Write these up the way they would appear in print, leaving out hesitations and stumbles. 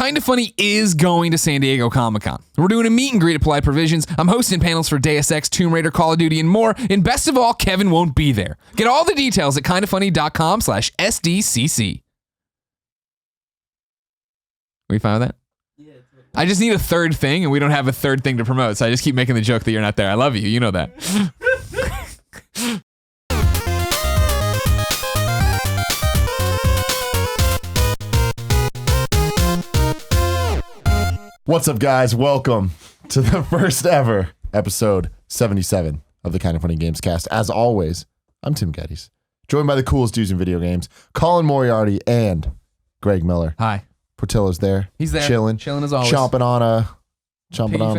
Kinda Funny is going to San Diego Comic-Con. We're doing a meet and greet at Polite Provisions. I'm hosting panels for Deus Ex, Tomb Raider, Call of Duty, and more. And best of all, Kevin won't be there. Get all the details at kindafunny.com/SDCC. Are you fine with that? Yeah. I just need a third thing, and we don't have a third thing to promote, so I just keep making the joke that you're not there. I love you. You know that. What's up, guys? Welcome to the first ever episode 77 of the Kinda Funny Gamescast. As always, I'm Tim Gettys, joined by the coolest dudes in video games, Colin Moriarty and Greg Miller. Hi. Portillo's there. He's there. Chilling as always. Chomping on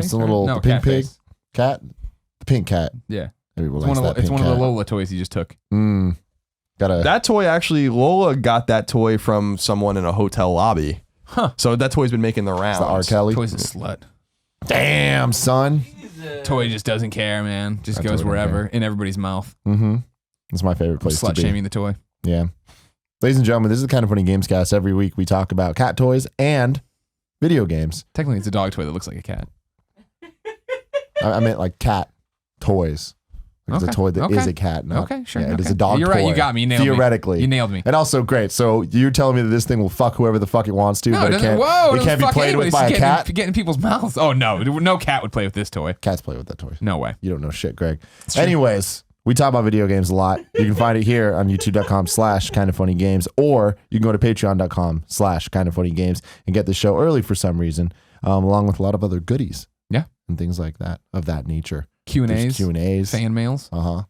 some little the pink pig. Face. Cat? The pink cat. Yeah. Everyone It's likes one cat. of the Lola toys he just took. That toy actually, Lola got that toy from someone in a hotel lobby. Huh. So that toy's been making the rounds. The R. Kelly. Toy's a slut. Damn, son. Toy just doesn't care, man. Just That goes toy don't wherever in everybody's mouth. Mm-hmm. It's my favorite place to Slut be. shaming the toy. Yeah. Ladies and gentlemen, this is the Kinda Funny Gamescast. Every week we talk about cat toys and video games. Technically, it's a dog toy that looks like a cat. I meant like cat toys. Like It's a toy that is a cat. Not, Okay, sure. Yeah, it is okay. a dog You're toy. right. You got me. You nailed Theoretically. me. You nailed me. And also, great. So you're telling me that this thing will fuck whoever the fuck it wants to, but it can't, it can't be played with by a cat? Get in people's mouths. Oh, no. No cat would play with this toy. Cats play with that toy. No way. You don't know shit, Greg. Anyways, we talk about video games a lot. You can find it here on youtube.com/kindafunnygames, or you can go to patreon.com/kindafunnygames and get the show early for some reason, along with a lot of other goodies. Yeah. And things like that, of that nature. Q&As. Q&As. Fan mails. Uh-huh.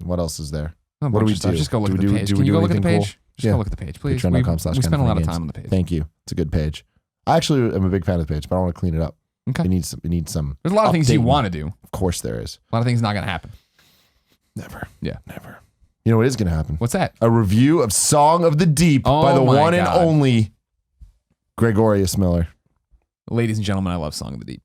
What else is there? What do we stuff. do? Just go look Do at we the do- page. do Can we you do go look at the anything page? cool? Just Yeah. go look at the page, please. We Patreon.com/kindafunnygames. spend a lot of time on the page. Thank you. It's a good page. I actually am a big fan of the page, but I want to clean it up. Okay. It needs some. There's a lot of things you updating. want to do. Of course there is. A lot of things not going to happen. Never. Yeah. Never. You know what is going to happen? What's that? A review of Song of the Deep by the my one and God. only Gregorius Miller. Ladies and gentlemen, I love Song of the Deep.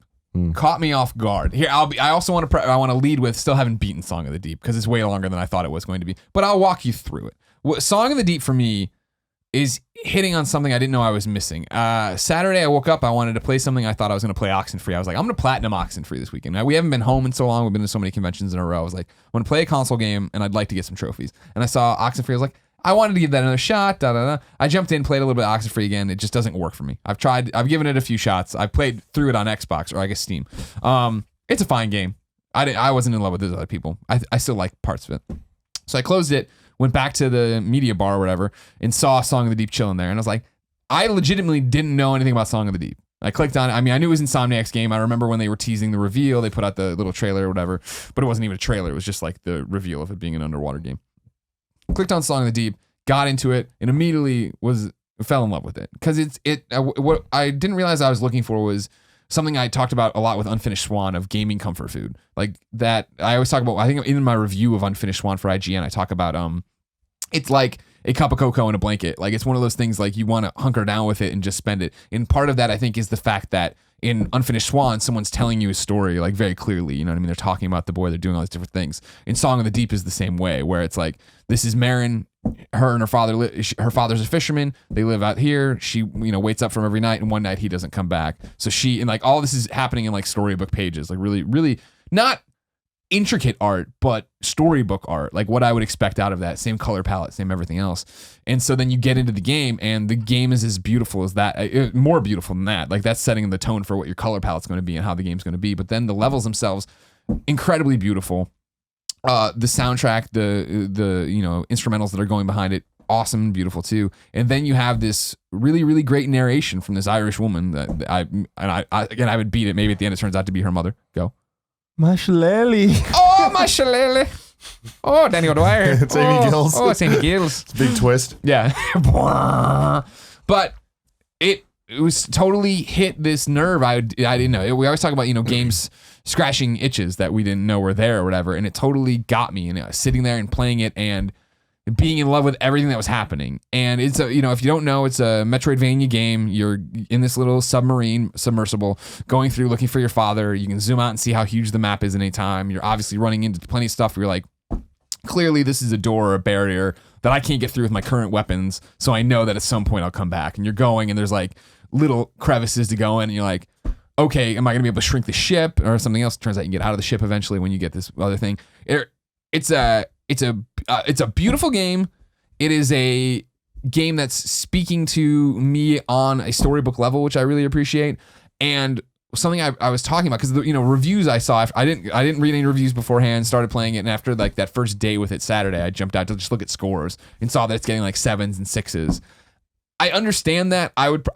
Caught me off guard. Here, I also want to. I want to lead with still haven't beaten Song of the Deep because it's way longer than I thought it was going to be. But I'll walk you through it. Song of the Deep for me is hitting on something I didn't know I was missing. Saturday, I woke up. I wanted to play something. I thought I was going to play Oxenfree. I was like, I'm going to platinum Oxenfree this weekend. Now, we haven't been home in so long. We've been to so many conventions in a row. I was like, I'm going to play a console game, and I'd like to get some trophies. And I saw Oxenfree. I was like, I wanted to give that another shot. I jumped in, played a little bit of Oxenfree again. It just doesn't work for me. I've given it a few shots. I've played through it on Xbox, or I guess Steam. It's a fine game. I wasn't in love with those other people. I still like parts of it. So I closed it, went back to the media bar or whatever, and saw Song of the Deep chilling there. And I was like, I legitimately didn't know anything about Song of the Deep. I clicked on it. I mean, I knew it was Insomniac's game. I remember when they were teasing the reveal, they put out the little trailer or whatever, but it wasn't even a trailer. It was just like the reveal of it being an underwater game. Clicked on Song of the Deep, got into it, and immediately fell in love with it. Because what I didn't realize I was looking for was something I talked about a lot with Unfinished Swan of gaming comfort food. Like that, I always talk about, I think in my review of Unfinished Swan for IGN, I talk about, it's like a cup of cocoa and a blanket. Like it's one of those things like you want to hunker down with it and just spend it. And part of that, I think, is the fact that in Unfinished Swan, someone's telling you a story like very clearly. You know what I mean? They're talking about the boy. They're doing all these different things. In Song of the Deep is the same way, where it's like, this is Marin. Her and her father. Her father's a fisherman. They live out here. She, waits up for him every night, and one night he doesn't come back. So she, and like all this is happening in like storybook pages, like really, really not intricate art, but storybook art, like what I would expect out of that. Same color palette, same everything else. And so then you get into the game, and the game is as beautiful as that, more beautiful than that. Like that's setting the tone for what your color palette's going to be and how the game's going to be. But then the levels themselves, incredibly beautiful. The soundtrack, the instrumentals that are going behind it, awesome and beautiful too. And then you have this really, really great narration from this Irish woman that I would beat it. Maybe at the end it turns out to be her mother. Go. My shillelagh. Oh, my shillelagh. Oh, Danny O'Dwyer. It's Amy Gills. Oh, it's Amy Gills. It's a big twist. Yeah. But it was totally hit this nerve. I didn't know. We always talk about, games scratching itches that we didn't know were there or whatever. And it totally got me. And I was sitting there and playing it and being in love with everything that was happening. And it's if you don't know, it's a Metroidvania game. You're in this little submersible going through looking for your father. You can zoom out and see how huge the map is at any time. You're obviously running into plenty of stuff where you're like, clearly this is a door or a barrier that I can't get through with my current weapons. So I know that at some point I'll come back. And you're going and there's like little crevices to go in, and you're like, okay, am I gonna be able to shrink the ship or something else? Turns out you can get out of the ship eventually when you get this other thing. It's a beautiful game. It is a game that's speaking to me on a storybook level, which I really appreciate. And something I was talking about, because reviews I saw, I didn't read any reviews beforehand, started playing it, and after like that first day with it Saturday, I jumped out to just look at scores and saw that it's getting like 7s and 6s. I understand that. I would be,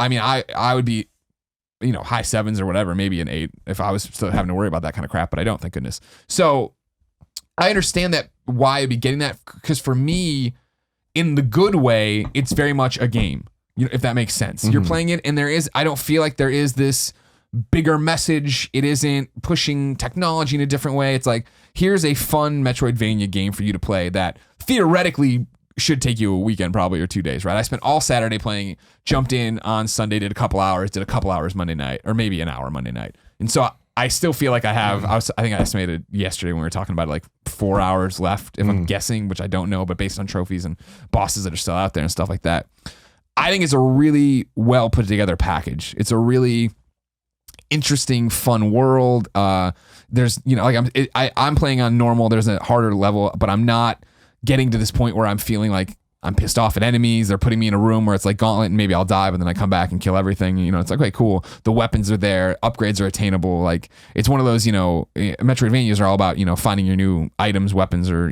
high 7s or whatever, maybe an 8 if I was still having to worry about that kind of crap, but I don't, thank goodness. So I understand that why I'd be getting that, because for me, in the good way, it's very much a game, if that makes sense. You're playing it, and I don't feel like there is this bigger message. It isn't pushing technology in a different way. It's like, here's a fun Metroidvania game for you to play that theoretically should take you a weekend probably or 2 days, right? I spent all Saturday playing, jumped in on Sunday, did a couple hours Monday night, or maybe an hour Monday night. And so I still feel like I think I estimated yesterday when we were talking about it, like 4 hours left, if I'm guessing, which I don't know, but based on trophies and bosses that are still out there and stuff like that. I think it's a really well put together package. It's a really interesting, fun world. There's, I'm playing on normal. There's a harder level, but I'm not getting to this point where I'm feeling like I'm pissed off at enemies. They're putting me in a room where it's like Gauntlet, and maybe I'll die, but then I come back and kill everything. It's like, okay, cool. The weapons are there. Upgrades are attainable. Like, it's one of those, Metroidvanias are all about, finding your new items, weapons, or,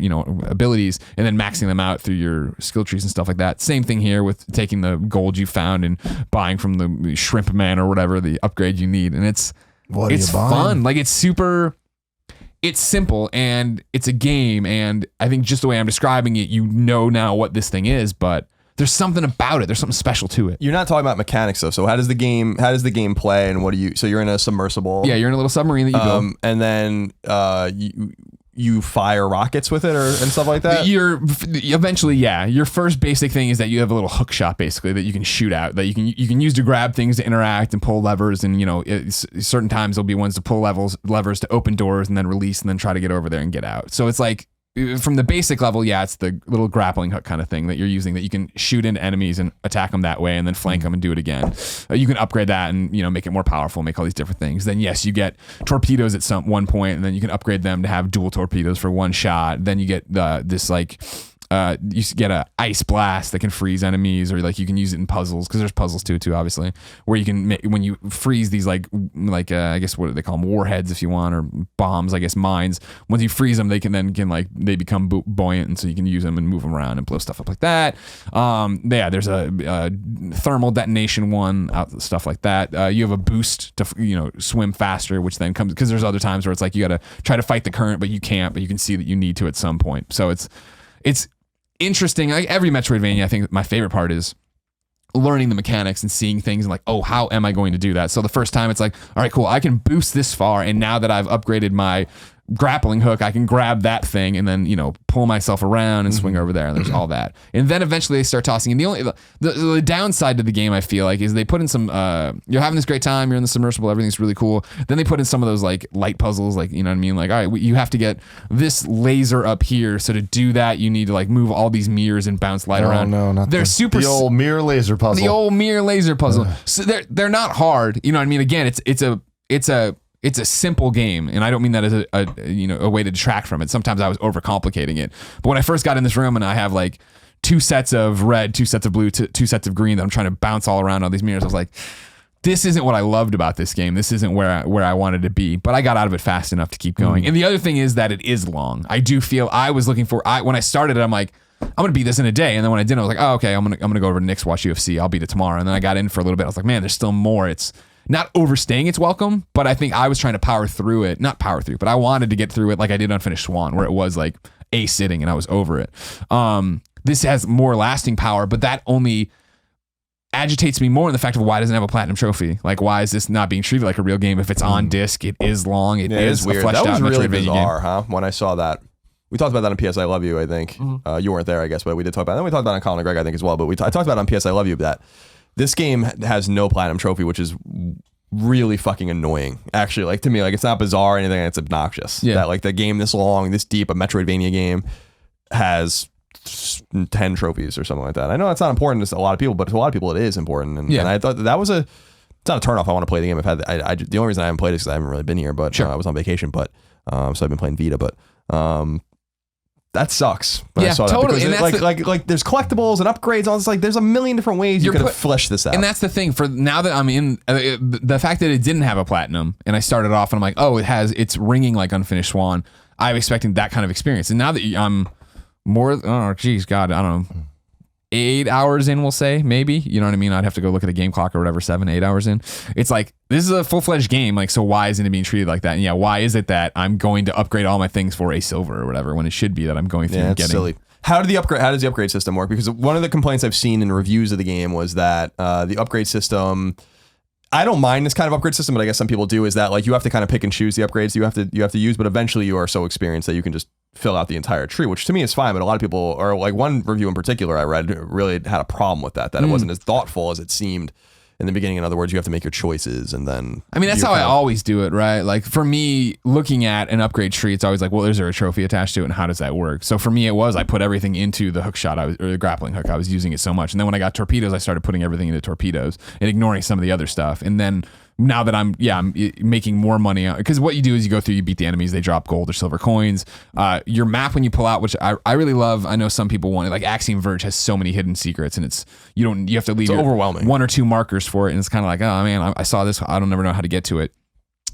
abilities, and then maxing them out through your skill trees and stuff like that. Same thing here with taking the gold you found and buying from the shrimp man or whatever, the upgrade you need. And it's fun. Like, it's simple, and it's a game, and I think just the way I'm describing it, now what this thing is, but there's something about it. There's something special to it. You're not talking about mechanics though. So how does the game play, and so you're in a submersible? Yeah, you're in a little submarine that you build. And then you fire rockets with it and stuff like that? Eventually, yeah. Your first basic thing is that you have a little hook shot, basically, that you can shoot out, that you can use to grab things to interact and pull levers, and certain times there'll be ones to pull levers to open doors and then release and then try to get over there and get out. So it's like, from the basic level, yeah, it's the little grappling hook kind of thing that you're using, that you can shoot into enemies and attack them that way and then flank them and do it again. You can upgrade that and make it more powerful, make all these different things. Then yes, you get torpedoes at one point, and then you can upgrade them to have dual torpedoes for one shot. Then you get you get a ice blast that can freeze enemies, or like you can use it in puzzles, because there's puzzles too obviously, where you can when you freeze these I guess what do they call them, warheads if you want, or bombs, I guess mines. Once you freeze them, they they become buoyant, and so you can use them and move them around and blow stuff up like that. There's a thermal detonation one, stuff like that. You have a boost to swim faster, which then comes, because there's other times where it's like you got to try to fight the current, but you can't, but you can see that you need to at some point. So it's interesting. Like every Metroidvania, I think my favorite part is learning the mechanics and seeing things and like, oh, how am I going to do that? So the first time it's like, all right, cool, I can boost this far, and now that I've upgraded my grappling hook, I can grab that thing and then pull myself around and swing over there, and there's all that. And then eventually they start tossing in the downside to the game, I feel like, is they put in some you're having this great time, you're in the submersible, everything's really cool, then they put in some of those like light puzzles, like, what I mean, like, all right, you have to get this laser up here, so to do that you need to like move all these mirrors and bounce light around. No, not the old mirror laser puzzle. So they're not hard, what I mean. Again, it's a simple game, and I don't mean that as a way to detract from it. Sometimes I was overcomplicating it. But when I first got in this room and I have like 2 sets of red, 2 sets of blue, 2 sets of green that I'm trying to bounce all around all these mirrors, I was like, this isn't what I loved about this game. This isn't where I wanted to be. But I got out of it fast enough to keep going. And the other thing is that it is long. I do feel I was looking for, when I started it, I'm like, I'm gonna beat this in a day. And then when I didn't, I was like, oh, okay, I'm gonna go over to Nick's, watch UFC. I'll beat it tomorrow. And then I got in for a little bit. I was like, man, there's still more. It's not overstaying its welcome, but I think I was trying to power through it. Not power through, but I wanted to get through it like I did Unfinished Swan, where it was like a sitting and I was over it. This has more lasting power, but that only agitates me more in the fact of why doesn't it have a platinum trophy? Like, why is this not being treated like a real game? If it's on disc, it is long, it is weird. A fleshed out Metroidvania game. That was really bizarre, huh? When I saw that. We talked about that on PS I Love You, I think. You weren't there, I guess, but we did talk about it. Then we talked about it on Colin and Greg, I think, as well. But I talked about it on PS I Love You, that this game has no platinum trophy, which is really fucking annoying. Actually, like, to me, like, it's not bizarre or anything, it's obnoxious. Yeah. That like the game this long, this deep, a Metroidvania game has 10 trophies or something like that. I know that's not important to a lot of people, but to a lot of people it is important. And I thought that was it's not a turnoff. I want to play the game. The only reason I haven't played it is because I haven't really been here, but I was on vacation, but so I've been playing Vita, but that sucks. When I saw totally. That because like there's collectibles and upgrades. All this, like there's a million different ways you could have fleshed this out. And that's the thing. For now that I'm in, the fact that it didn't have a platinum, and I started off and I'm like, oh, it's ringing like Unfinished Swan. I'm expecting that kind of experience, and now that I'm I don't know, 8 hours in, we'll say, maybe, you know what I mean? I'd have to go look at the game clock or whatever, 7-8 hours in. It's like, this is a full-fledged game, like, so why isn't it being treated like that? And yeah, why is it that I'm going to upgrade all my things for a silver or whatever, when it should be that I'm going through and getting... silly. How does the upgrade system work? Because one of the complaints I've seen in reviews of the game was that the upgrade system... I don't mind this kind of upgrade system, but I guess some people do, is that like you have to kind of pick and choose the upgrades you have to use, but eventually you are so experienced that you can just fill out the entire tree, which to me is fine, but a lot of people, or like one review in particular I read, really had a problem with that it wasn't as thoughtful as it seemed in the beginning. In other words, you have to make your choices, and then I mean, that's how I always do it, right? Like for me, looking at an upgrade tree, it's always like, well, is there a trophy attached to it, and how does that work? So for me, I put everything into the hook shot, or the grappling hook. I was using it so much, and then when I got torpedoes, I started putting everything into torpedoes and ignoring some of the other stuff. And then now that I'm making more money, because what you do is you go through, you beat the enemies, they drop gold or silver coins. Your map, when you pull out, which I really love, I know some people want it, like Axiom Verge has so many hidden secrets, and you have to leave overwhelming 1 or 2 markers for it, and it's kind of like, oh man, I saw this, I don't never know how to get to it.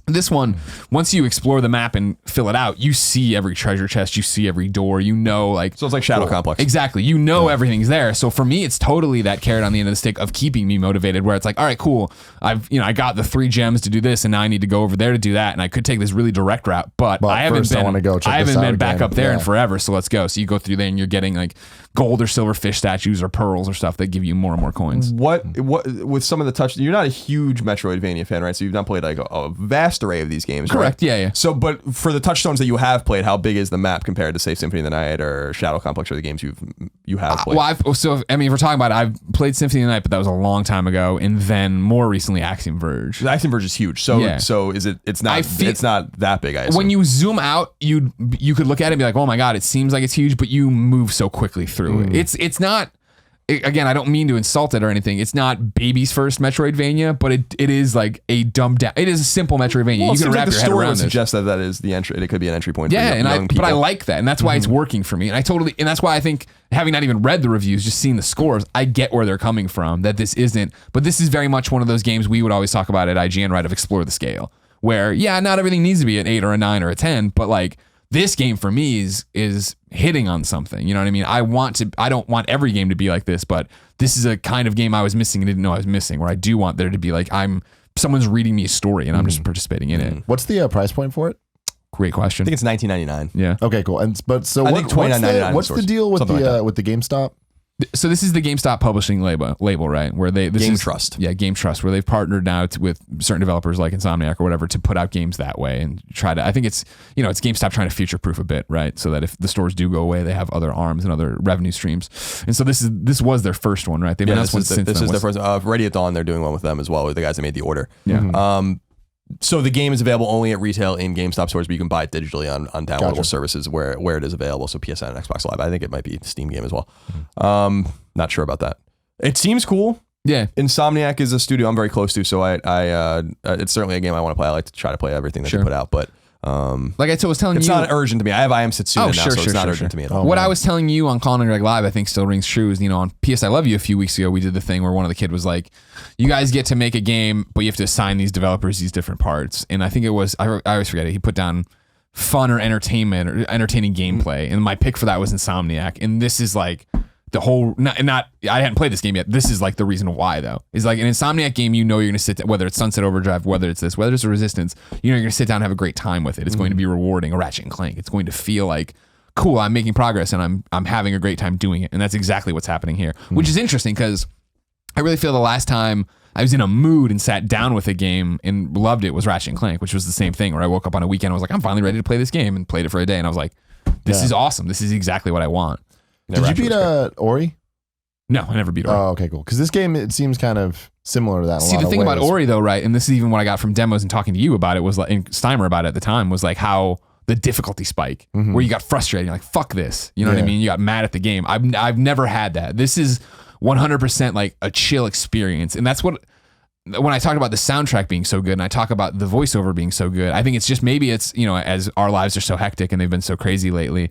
This one, once you explore the map and fill it out, you see every treasure chest, you see every door, like... So it's like Shadow Complex. Exactly. Everything's there. So for me, it's totally that carrot on the end of the stick of keeping me motivated, where it's like, all right, cool. I got the 3 gems to do this, and now I need to go over there to do that. And I could take this really direct route, but I haven't been back up there in forever. So let's go. So you go through there and you're getting like gold or silver fish statues or pearls or stuff that give you more and more coins. What with some of the touch, you're not a huge Metroidvania fan, right? So you've not played like a vast array of these games, correct? Right? Yeah. So, but for the touchstones that you have played, how big is the map compared to, say, Symphony of the Night or Shadow Complex, or the games you have played? If we're talking about it, I've played Symphony of the Night, but that was a long time ago, and then more recently Axiom Verge. The Axiom Verge is huge. So is it? It's not that big. I assume. When you zoom out, you could look at it and be like, oh my god, it seems like it's huge, but you move so quickly through it. It's not. Again, I don't mean to insult it or anything. It's not baby's first Metroidvania, but it is like a dumbed down. It is a simple Metroidvania. Well, you can wrap your head around this. Suggest that is the entry. It could be an entry point. Yeah, for young people. But I like that, and that's why it's working for me. And that's why I think, having not even read the reviews, just seeing the scores, I get where they're coming from. That this isn't, but this is very much one of those games we would always talk about at IGN, right? Of explore the scale, where not everything needs to be an 8 or a 9 or a 10, but like. This game for me is hitting on something. You know what I mean? I don't want every game to be like this, but this is a kind of game I was missing and didn't know I was missing, where I do want there to be like someone's reading me a story and I'm just participating in it. What's the price point for it? Great question. I think it's $19.99. Yeah. Okay, cool. And I think $29.99. What's the deal with the GameStop? So this is the GameStop publishing label, right? Where Game Trust. Yeah, Game Trust, where they've partnered now with certain developers like Insomniac or whatever to put out games that way and try to. I think it's it's GameStop trying to future-proof a bit, right? So that if the stores do go away, they have other arms and other revenue streams. And so this was their first one, right? They've announced one since this is their first. Ready at Dawn, they're doing one with them as well. With the guys that made The Order. Yeah. So the game is available only at retail in GameStop stores, but you can buy it digitally on downloadable services where it is available. So PSN and Xbox Live. I think it might be a Steam game as well. Not sure about that. It seems cool. Yeah. Insomniac is a studio I'm very close to, so it's certainly a game I want to play. I like to try to play everything that they put out, but like I was telling it's you, not urgent to me. I have I Am Setsuna now, so it's not urgent to me at all. What I was telling you on Colin and Greg Live, I think still rings true. Is on PS I Love You a few weeks ago, we did the thing where one of the kid was like, "You guys get to make a game, but you have to assign these developers these different parts." And I think it was I always forget it. He put down fun or entertainment or entertaining gameplay, and my pick for that was Insomniac. And this is like the whole I hadn't played this game yet. This is like the reason why though. Is like an Insomniac game, you're gonna sit down, whether it's Sunset Overdrive, whether it's this, whether it's a Resistance, you're gonna sit down and have a great time with it. It's going to be rewarding. A Ratchet and Clank. It's going to feel like cool, I'm making progress and I'm having a great time doing it. And that's exactly what's happening here. Which is interesting because I really feel the last time I was in a mood and sat down with a game and loved it was Ratchet and Clank, which was the same thing where I woke up on a weekend and I was like, I'm finally ready to play this game, and played it for a day and I was like, this is awesome. This is exactly what I want. Did you beat Ori? No, I never beat Ori. Oh, okay, cool. Because this game, it seems kind of similar to that. See, the thing about Ori though, right, and this is even what I got from demos and talking to you about it, was like, and Steimer about it at the time, was like how the difficulty spike, where you got frustrated, you're like, fuck this. You know what I mean? You got mad at the game. I've never had that. This is 100% like a chill experience. And that's what, when I talk about the soundtrack being so good and I talk about the voiceover being so good, I think it's just maybe it's, you know, as our lives are so hectic and they've been so crazy lately,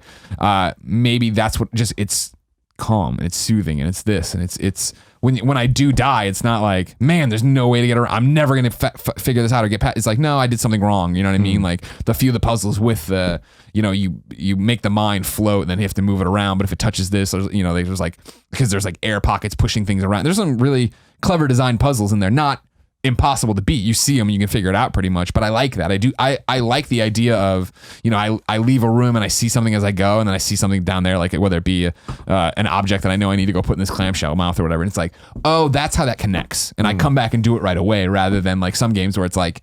maybe that's what just it's calm and it's soothing and it's this and it's when I do die, it's not like, man, there's no way to get around. I'm never going to figure this out or get past. It's like, no, I did something wrong. You know what I mean? Like the few of the puzzles with the, you know, you make the mind float and then you have to move it around. But if it touches this, or, you know, there's like, because there's like air pockets pushing things around. There's some really clever design puzzles in there. Not impossible to beat. You see them, you can figure it out pretty much. But I like that. I like the idea of, you know, I leave a room and I see something as I go, and then I see something down there, like whether it be an object that I know I need to go put in this clamshell mouth or whatever. And it's like, oh, that's how that connects. And I come back and do it right away, rather than like some games where it's like,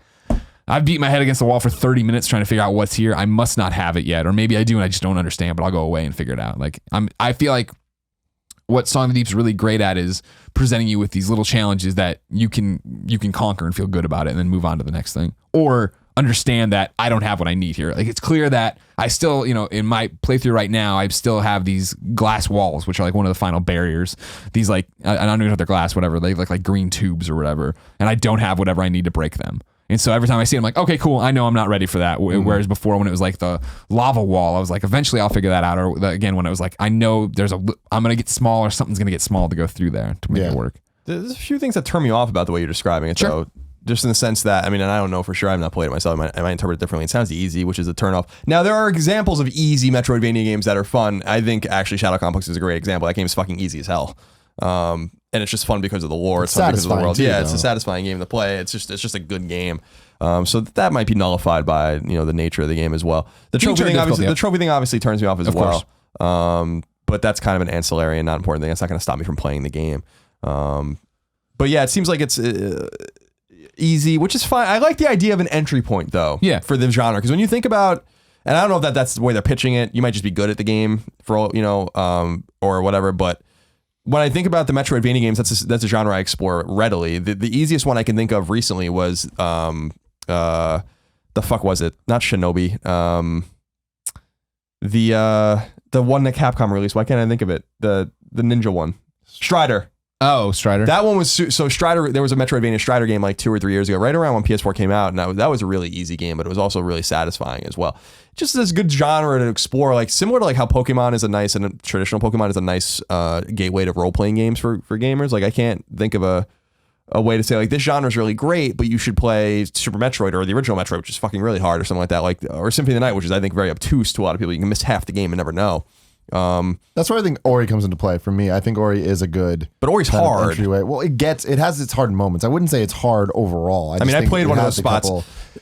I've beat my head against the wall for 30 minutes trying to figure out what's here. I must not have it yet. Or maybe I do and I just don't understand, but I'll go away and figure it out. Like I feel like what Song of the Deep's really great at is presenting you with these little challenges that you can conquer and feel good about it and then move on to the next thing. Or understand that I don't have what I need here. Like it's clear that I still, you know, in my playthrough right now, I still have these glass walls, which are like one of the final barriers. These like, I don't know if they're glass, whatever. They look like green tubes or whatever. And I don't have whatever I need to break them. And so every time I see it, I'm like, okay, cool. I know I'm not ready for that. Whereas before, when it was like the lava wall, I was like, eventually I'll figure that out. Or again, when it was like, I know I'm going to get small, or something's going to get small to go through there to make it work. There's a few things that turn me off about the way you're describing it, though. Just in the sense that, I mean, and I don't know for sure, I've not played it myself, I might interpret it differently. It sounds easy, which is a turnoff. Now, there are examples of easy Metroidvania games that are fun. I think actually Shadow Complex is a great example. That game's fucking easy as hell. And it's just fun because of the lore. It's fun because of the world. Too, it's a satisfying game to play. It's just a good game. So that might be nullified by, you know, the nature of the game as well. The trophy thing obviously turns me off as well. But that's kind of an ancillary and not important thing. That's not going to stop me from playing the game. But yeah, it seems like it's easy, which is fine. I like the idea of an entry point though. Yeah. For the genre, because when you think about, and I don't know if that's the way they're pitching it. You might just be good at the game for all, you know, or whatever. But when I think about the Metroidvania games, that's a genre I explore readily. The easiest one I can think of recently was the fuck was it? Not Shinobi. The one that Capcom released. Why can't I think of it? The ninja one. Strider. Oh, Strider. That one was so Strider. There was a Metroidvania Strider game like 2 or 3 years ago, right around when PS4 came out, and that was a really easy game, but it was also really satisfying as well. Just this good genre to explore, like similar to like how Pokemon is and traditional Pokemon is a nice gateway to role playing games for gamers. Like I can't think of a way to say like this genre is really great, but you should play Super Metroid or the original Metroid, which is fucking really hard, or something like that, like or Symphony of the Night, which is I think very obtuse to a lot of people. You can miss half the game and never know. That's where I think Ori comes into play for me. I think Ori is a good, but Ori's hard. Entryway. Well, it has its hard moments. I wouldn't say it's hard overall. I mean, I played one of those spots.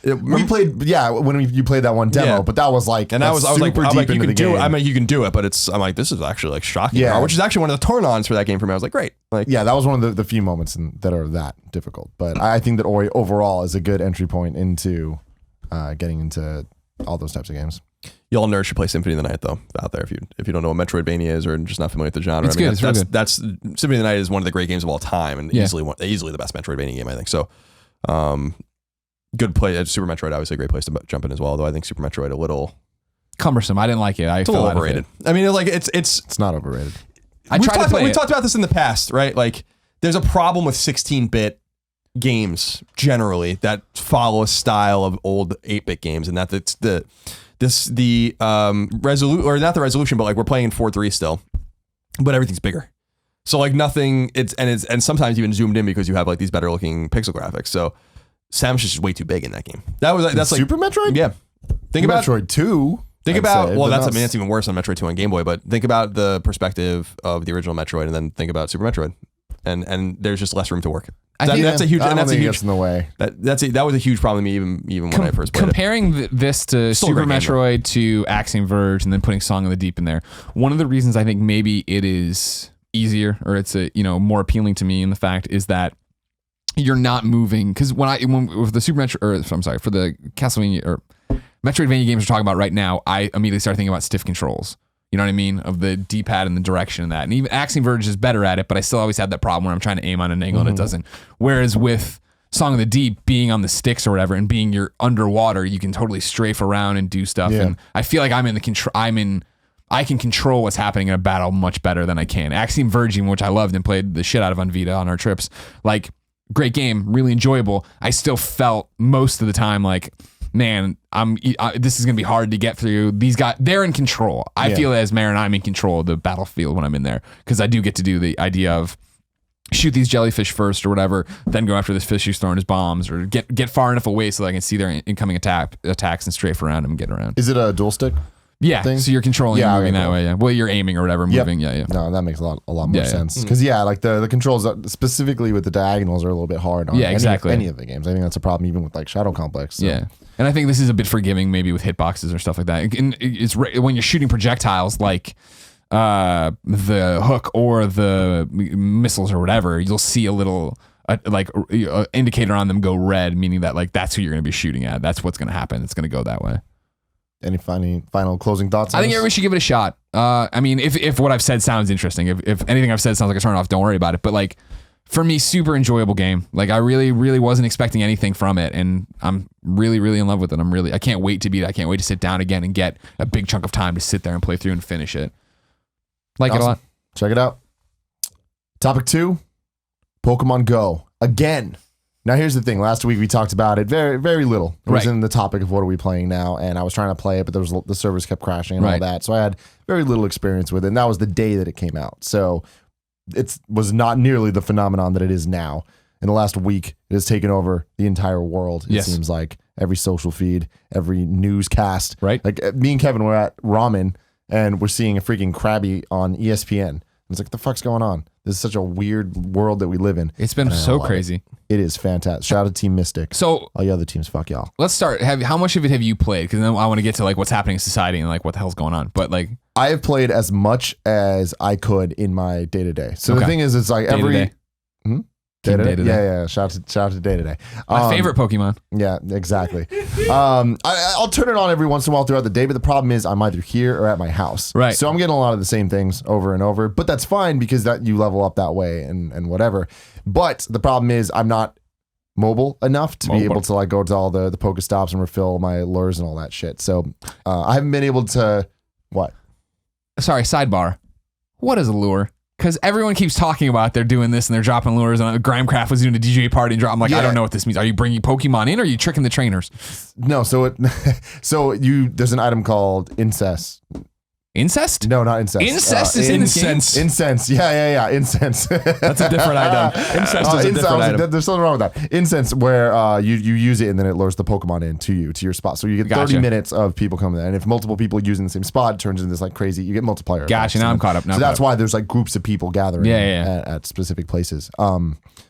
We played, you played that one demo, but that was like, and I was like, you can do it. I mean, you can do it, but I'm like, this is actually like shocking. Yeah, which is actually one of the turn-ons for that game for me. I was like, great. Like, yeah, that was one of the few moments that are that difficult. But I think that Ori overall is a good entry point into getting into all those types of games. Y'all nerds should play Symphony of the Night though out there if you don't know what Metroidvania is or just not familiar with the genre. It's good. That's Symphony of the Night is one of the great games of all time and easily the best Metroidvania game, I think. So good play. Super Metroid obviously a great place to jump in as well, although I think Super Metroid a little cumbersome. I didn't like it. It's a little overrated. I mean, like it's not overrated. We talked about this in the past, right? Like there's a problem with 16-bit games generally that follow a style of old 8-bit games, and that it's the resolution, or not the resolution, but like we're playing in 4:3 still, but everything's bigger. So like nothing, and sometimes even zoomed in because you have like these better looking pixel graphics. So Samus is just way too big in that game. That's like Super Metroid. Yeah, think about Metroid 2. That's even worse on Metroid 2 on Game Boy. But think about the perspective of the original Metroid, and then think about Super Metroid, and there's just less room to work. That's a huge. In the way. That was a huge problem to me even when I first played comparing this to Super Metroid to Axiom Verge and then putting Song of the Deep in there. One of the reasons I think maybe it is easier or it's more appealing to me in the fact is that you're not moving, because when the Super Metroid, or I'm sorry, for the Castlevania or Metroidvania games we're talking about right now, I immediately started thinking about stiff controls. You know what I mean? Of the D-pad and the direction of that. And even Axiom Verge is better at it, but I still always had that problem where I'm trying to aim on an angle and it doesn't. Whereas with Song of the Deep, being on the sticks or whatever and being you're underwater, you can totally strafe around and do stuff. Yeah. And I feel like I can control what's happening in a battle much better than I can. Axiom Verge, which I loved and played the shit out of on Vita on our trips, like great game, really enjoyable. I still felt most of the time like, man, this is gonna be hard to get through. These guys, they're in control. I feel as Marin, I'm in control of the battlefield when I'm in there, because I do get to do the idea of shoot these jellyfish first or whatever, then go after this fish who's throwing his bombs, or get far enough away so that I can see their incoming attacks and strafe around them and get around. Is it a dual stick? Yeah, thing? so you're controlling and moving that way. Yeah, well, you're aiming or whatever, moving. Yeah. No, that makes a lot more sense. Because like the controls, specifically with the diagonals, are a little bit hard on any of the games. I think that's a problem even with like Shadow Complex. So. Yeah, and I think this is a bit forgiving maybe with hitboxes or stuff like that. And it's when you're shooting projectiles like the hook or the missiles or whatever, you'll see a little indicator on them go red, meaning that like that's who you're going to be shooting at. That's what's going to happen. It's going to go that way. Any final closing thoughts? I think everybody should give it a shot. I mean, if what I've said sounds interesting, if anything I've said sounds like a turn off, don't worry about it. But like, for me, super enjoyable game. Like, I really, really wasn't expecting anything from it, and I'm really, really in love with it. I can't wait to beat it. I can't wait to sit down again and get a big chunk of time to sit there and play through and finish it. Like it a lot. Check it out. Topic 2, Pokemon Go again. Now, here's the thing. Last week, we talked about it very, very little. It was in the topic of what are we playing now, and I was trying to play it, but the servers kept crashing and all that. So I had very little experience with it, and that was the day that it came out. So it was not nearly the phenomenon that it is now. In the last week, it has taken over the entire world, it seems like. Every social feed, every newscast. Right. Like, me and Kevin were at Ramen, and we're seeing a freaking Krabby on ESPN. It's like, what the fuck's going on? This is such a weird world that we live in. It's been so crazy. It is fantastic. Shout out to Team Mystic. So all the other teams, fuck y'all. Let's start. How much of it have you played? Because then I want to get to like what's happening in society and like what the hell's going on. But like, I have played as much as I could in my day to day. So the thing is, it's like every day-to-day. Yeah. Shout out to day to day. My favorite Pokemon. Yeah, exactly. I'll turn it on every once in a while throughout the day, but the problem is I'm either here or at my house. Right. So I'm getting a lot of the same things over and over, but that's fine because that you level up that way and whatever. But the problem is I'm not mobile enough to be able to like go to all the Pokestops and refill my lures and all that shit. So I haven't been able to. What? Sorry, sidebar. What is a lure? Because everyone keeps talking about they're doing this and they're dropping lures, and Grimecraft was doing a DJ party and drop. I'm like, I don't know what this means. Are you bringing Pokemon in, or are you tricking the trainers? No, there's an item called incest. Incest? No, not incest. Incest is incense. Incense. Yeah. Incense. That's a different item. Incest is a different item. There's something wrong with that. Incense, where you use it and then it lures the Pokemon in to your spot. So you get 30 minutes of people coming there. And if multiple people using the same spot, it turns into this like crazy, you get multiplier. Gotcha. Now I'm caught up. So that's why there's like groups of people gathering at specific places.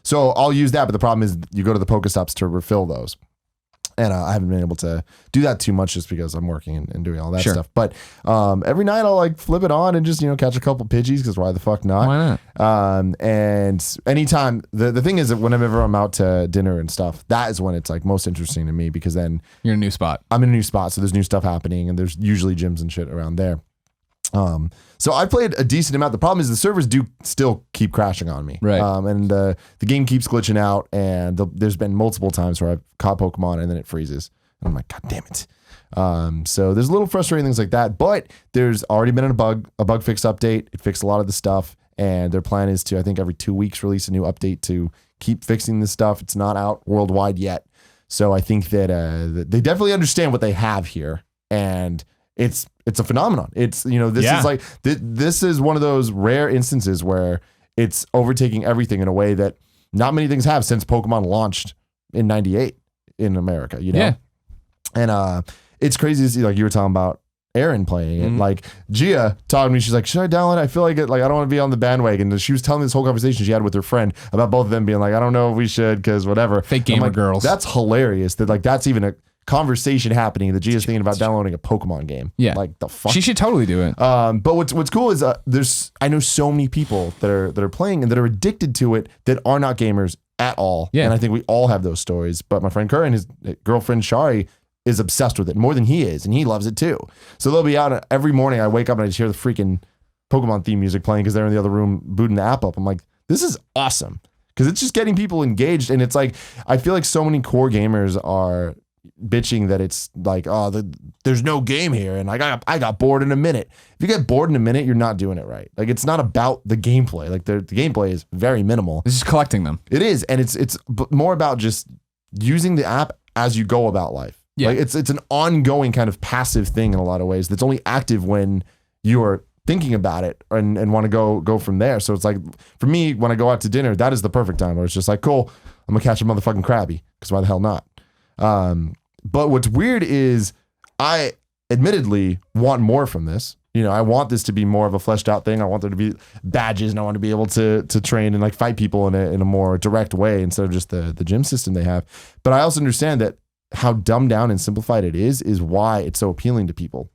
So I'll use that, but the problem is you go to the Pokestops to refill those. And I haven't been able to do that too much just because I'm working and doing all that stuff. But every night I'll like flip it on and just, catch a couple Pidgeys, because why the fuck not? Why not? And anytime, the thing is that whenever I'm out to dinner and stuff, that is when it's like most interesting to me, because then you're in a new spot. I'm in a new spot. So there's new stuff happening, and there's usually gyms and shit around there. So I played a decent amount. The problem is the servers do still keep crashing on me. Right. And the game keeps glitching out, and there's been multiple times where I've caught Pokemon and then it freezes. And I'm like, God damn it. So there's a little frustrating things like that, but there's already been a bug fix update. It fixed a lot of the stuff, and their plan is to, I think, every 2 weeks release a new update to keep fixing this stuff. It's not out worldwide yet. So I think that they definitely understand what they have here, and it's a phenomenon. It's, is like, this is one of those rare instances where it's overtaking everything in a way that not many things have since Pokemon launched in 98 in America, Yeah. And it's crazy to see, like you were talking about Aaron playing it. Like Gia talking to me, she's like, should I download it? I feel like I don't want to be on the bandwagon. And she was telling me this whole conversation she had with her friend about both of them being like, I don't know if we should, because whatever. Fake gamer girls. That's hilarious that like that's even a conversation happening that Gia's thinking about downloading a Pokemon game. Yeah. Like the fuck. She should totally do it. But what's cool is I know so many people that are playing and that are addicted to it that are not gamers at all. Yeah. And I think we all have those stories. But my friend Kerr and his girlfriend Shari is obsessed with it more than he is, and he loves it too. So they'll be out every morning. I wake up and I just hear the freaking Pokemon theme music playing because they're in the other room booting the app up. I'm like, this is awesome, because it's just getting people engaged. And it's like, I feel like so many core gamers are bitching that it's like, there's no game here, and I got bored in a minute. If you get bored in a minute, you're not doing it right. Like, it's not about the gameplay. Like, the gameplay is very minimal. It's just collecting them. It is, and it's more about just using the app as you go about life. Yeah. Like, it's an ongoing kind of passive thing in a lot of ways that's only active when you are thinking about it and want to go from there. So it's like, for me, when I go out to dinner, that is the perfect time where it's just like, cool, I'm gonna catch a motherfucking Krabby, because why the hell not? But what's weird is I admittedly want more from this. I want this to be more of a fleshed out thing. I want there to be badges, and I want to be able to train and like fight people in a more direct way instead of just the gym system they have. But I also understand that how dumbed down and simplified it is why it's so appealing to people.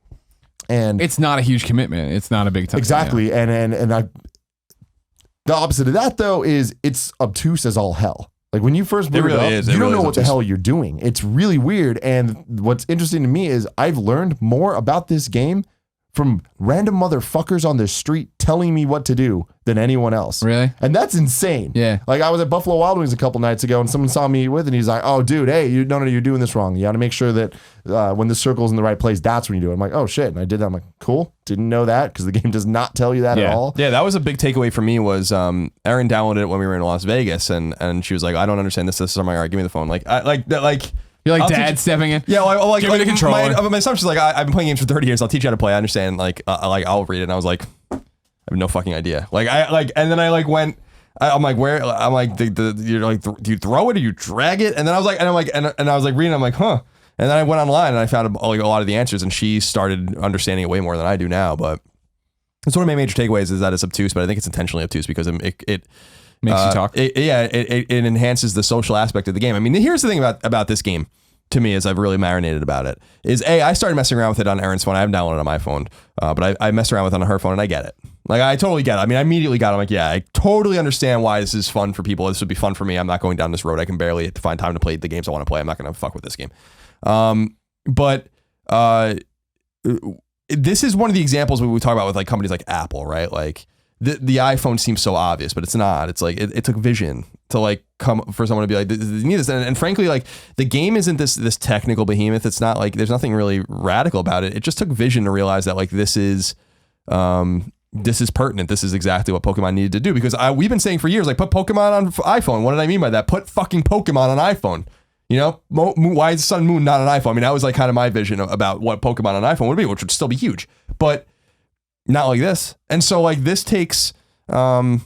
And it's not a huge commitment. It's not a big time. Exactly. Yeah. And the opposite of that though is it's obtuse as all hell. Like, when you first boot it up, you don't know what the hell you're doing. It's really weird. And what's interesting to me is I've learned more about this game from random motherfuckers on the street telling me what to do than anyone else. Really? And that's insane. Yeah. Like, I was at Buffalo Wild Wings a couple nights ago, and someone saw me with it, and he's like, oh, dude, hey, no, you're doing this wrong. You got to make sure that when the circle's in the right place, that's when you do it. I'm like, oh, shit. And I did that. I'm like, cool. Didn't know that, because the game does not tell you that at all. Yeah, that was a big takeaway for me was Erin downloaded it when we were in Las Vegas, and she was like, I don't understand this. I'm like, all right, give me the phone. You're like dad stepping in. Yeah, like give me the controller. My assumption is like, I've been playing games for 30 years. I'll teach you how to play. I understand. Like I'll read it. And I was like, I have no fucking idea. And then I went. I'm like, where? I'm like, you're like, do you throw it or you drag it? And then I was like, and I was like reading. I'm like, huh. And then I went online and I found like a lot of the answers, and she started understanding it way more than I do now. But it's one of my major takeaways is that it's obtuse, but I think it's intentionally obtuse because it makes you talk. It enhances the social aspect of the game. I mean, here's the thing about this game to me, as I've really marinated about it, is I started messing around with it on Erin's phone. I haven't downloaded it on my phone, but I messed around with it on her phone, and I get it. Like, I totally get it. I mean, I immediately got it. I'm like, yeah, I totally understand why this is fun for people. This would be fun for me. I'm not going down this road. I can barely find time to play the games I want to play. I'm not going to fuck with this game. But this is one of the examples we talk about with like companies like Apple, right? Like, the iPhone seems so obvious, but it's not. It's like it took vision to like come for someone to be like, they need this. And frankly, like, the game isn't this technical behemoth. It's not like there's nothing really radical about it. It just took vision to realize that like this is pertinent. This is exactly what Pokemon needed to do, because we've been saying for years, like, put Pokemon on iPhone. What did I mean by that? Put fucking Pokemon on iPhone. Why is Sun Moon not an iPhone? I mean, that was like kind of my vision about what Pokemon on iPhone would be, which would still be huge, but not like this. And so like this takes the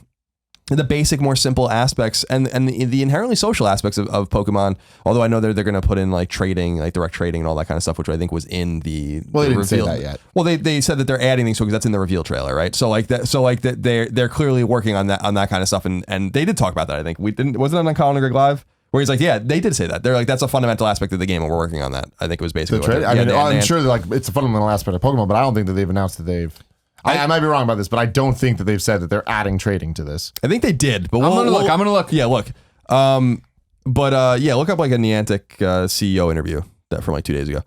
basic, more simple aspects and the inherently social aspects of Pokemon. Although I know they're going to put in like trading, like direct trading and all that kind of stuff, which I think was in the they didn't reveal. say that yet. Well, they said that they're adding things because that's in the reveal trailer, right? So like that, they're clearly working on that kind of stuff, and they did talk about that. I think wasn't it on Colin Moriarty Live? Where he's like, yeah, they did say that. They're like, that's a fundamental aspect of the game, and we're working on that. I think it was basically. I'm sure that like it's a fundamental aspect of Pokemon, but I don't think that they've announced that they've. I might be wrong about this, but I don't think that they've said that they're adding trading to this. I think they did, but I'm gonna look. Yeah, look. Look up like a Niantic CEO interview from like 2 days ago.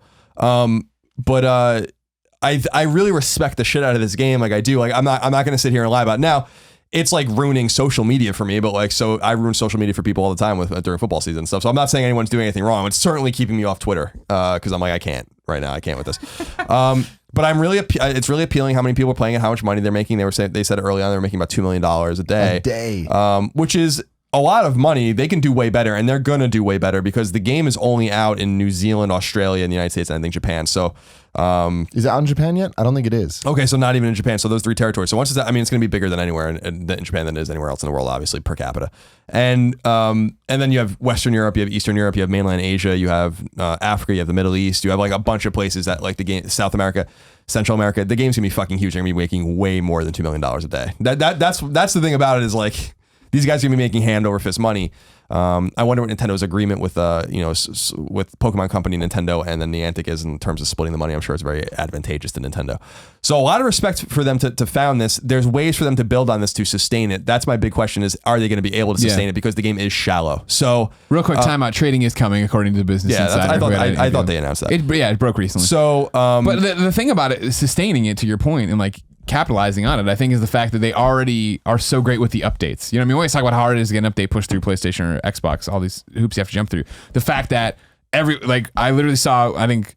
I really respect the shit out of this game. Like I do. Like I'm not gonna sit here and lie about it. Now. It's like ruining social media for me, but like, so I ruin social media for people all the time during football season and stuff. So I'm not saying anyone's doing anything wrong. It's certainly keeping me off Twitter because I'm like, I can't right now. I can't with this. But I'm really, it's really appealing how many people are playing it, how much money they're making. They said early on they were making about $2 million a day, which is a lot of money. They can do way better, and they're gonna do way better because the game is only out in New Zealand, Australia, and the United States, and I think Japan. So. Is it out in Japan yet? I don't think it is. Okay, so not even in Japan. So those 3 territories. So once it's that, I mean, it's going to be bigger than anywhere in Japan than it is anywhere else in the world, obviously per capita. And then you have Western Europe, you have Eastern Europe, you have mainland Asia, you have Africa, you have the Middle East, you have like a bunch of places that like the game, South America, Central America. The game's gonna be fucking huge. They're gonna be making way more than $2 million a day. That's the thing about it is like these guys are gonna be making hand over fist money. I wonder what Nintendo's agreement with with Pokemon Company, Nintendo, and then Niantic is in terms of splitting the money. I'm sure it's very advantageous to Nintendo. So a lot of respect for them to found this. There's ways for them to build on this to sustain it. That's my big question: is are they going to be able to sustain it because the game is shallow? So real quick, timeout. Trading is coming according to the Business Insider. I thought they announced that. It broke recently. So, but the thing about it is sustaining it, to your point, and like capitalizing on it, I think, is the fact that they already are so great with the updates. You know what I mean? We always talk about how hard it is to get an update pushed through PlayStation or Xbox, all these hoops you have to jump through. The fact that I literally saw, I think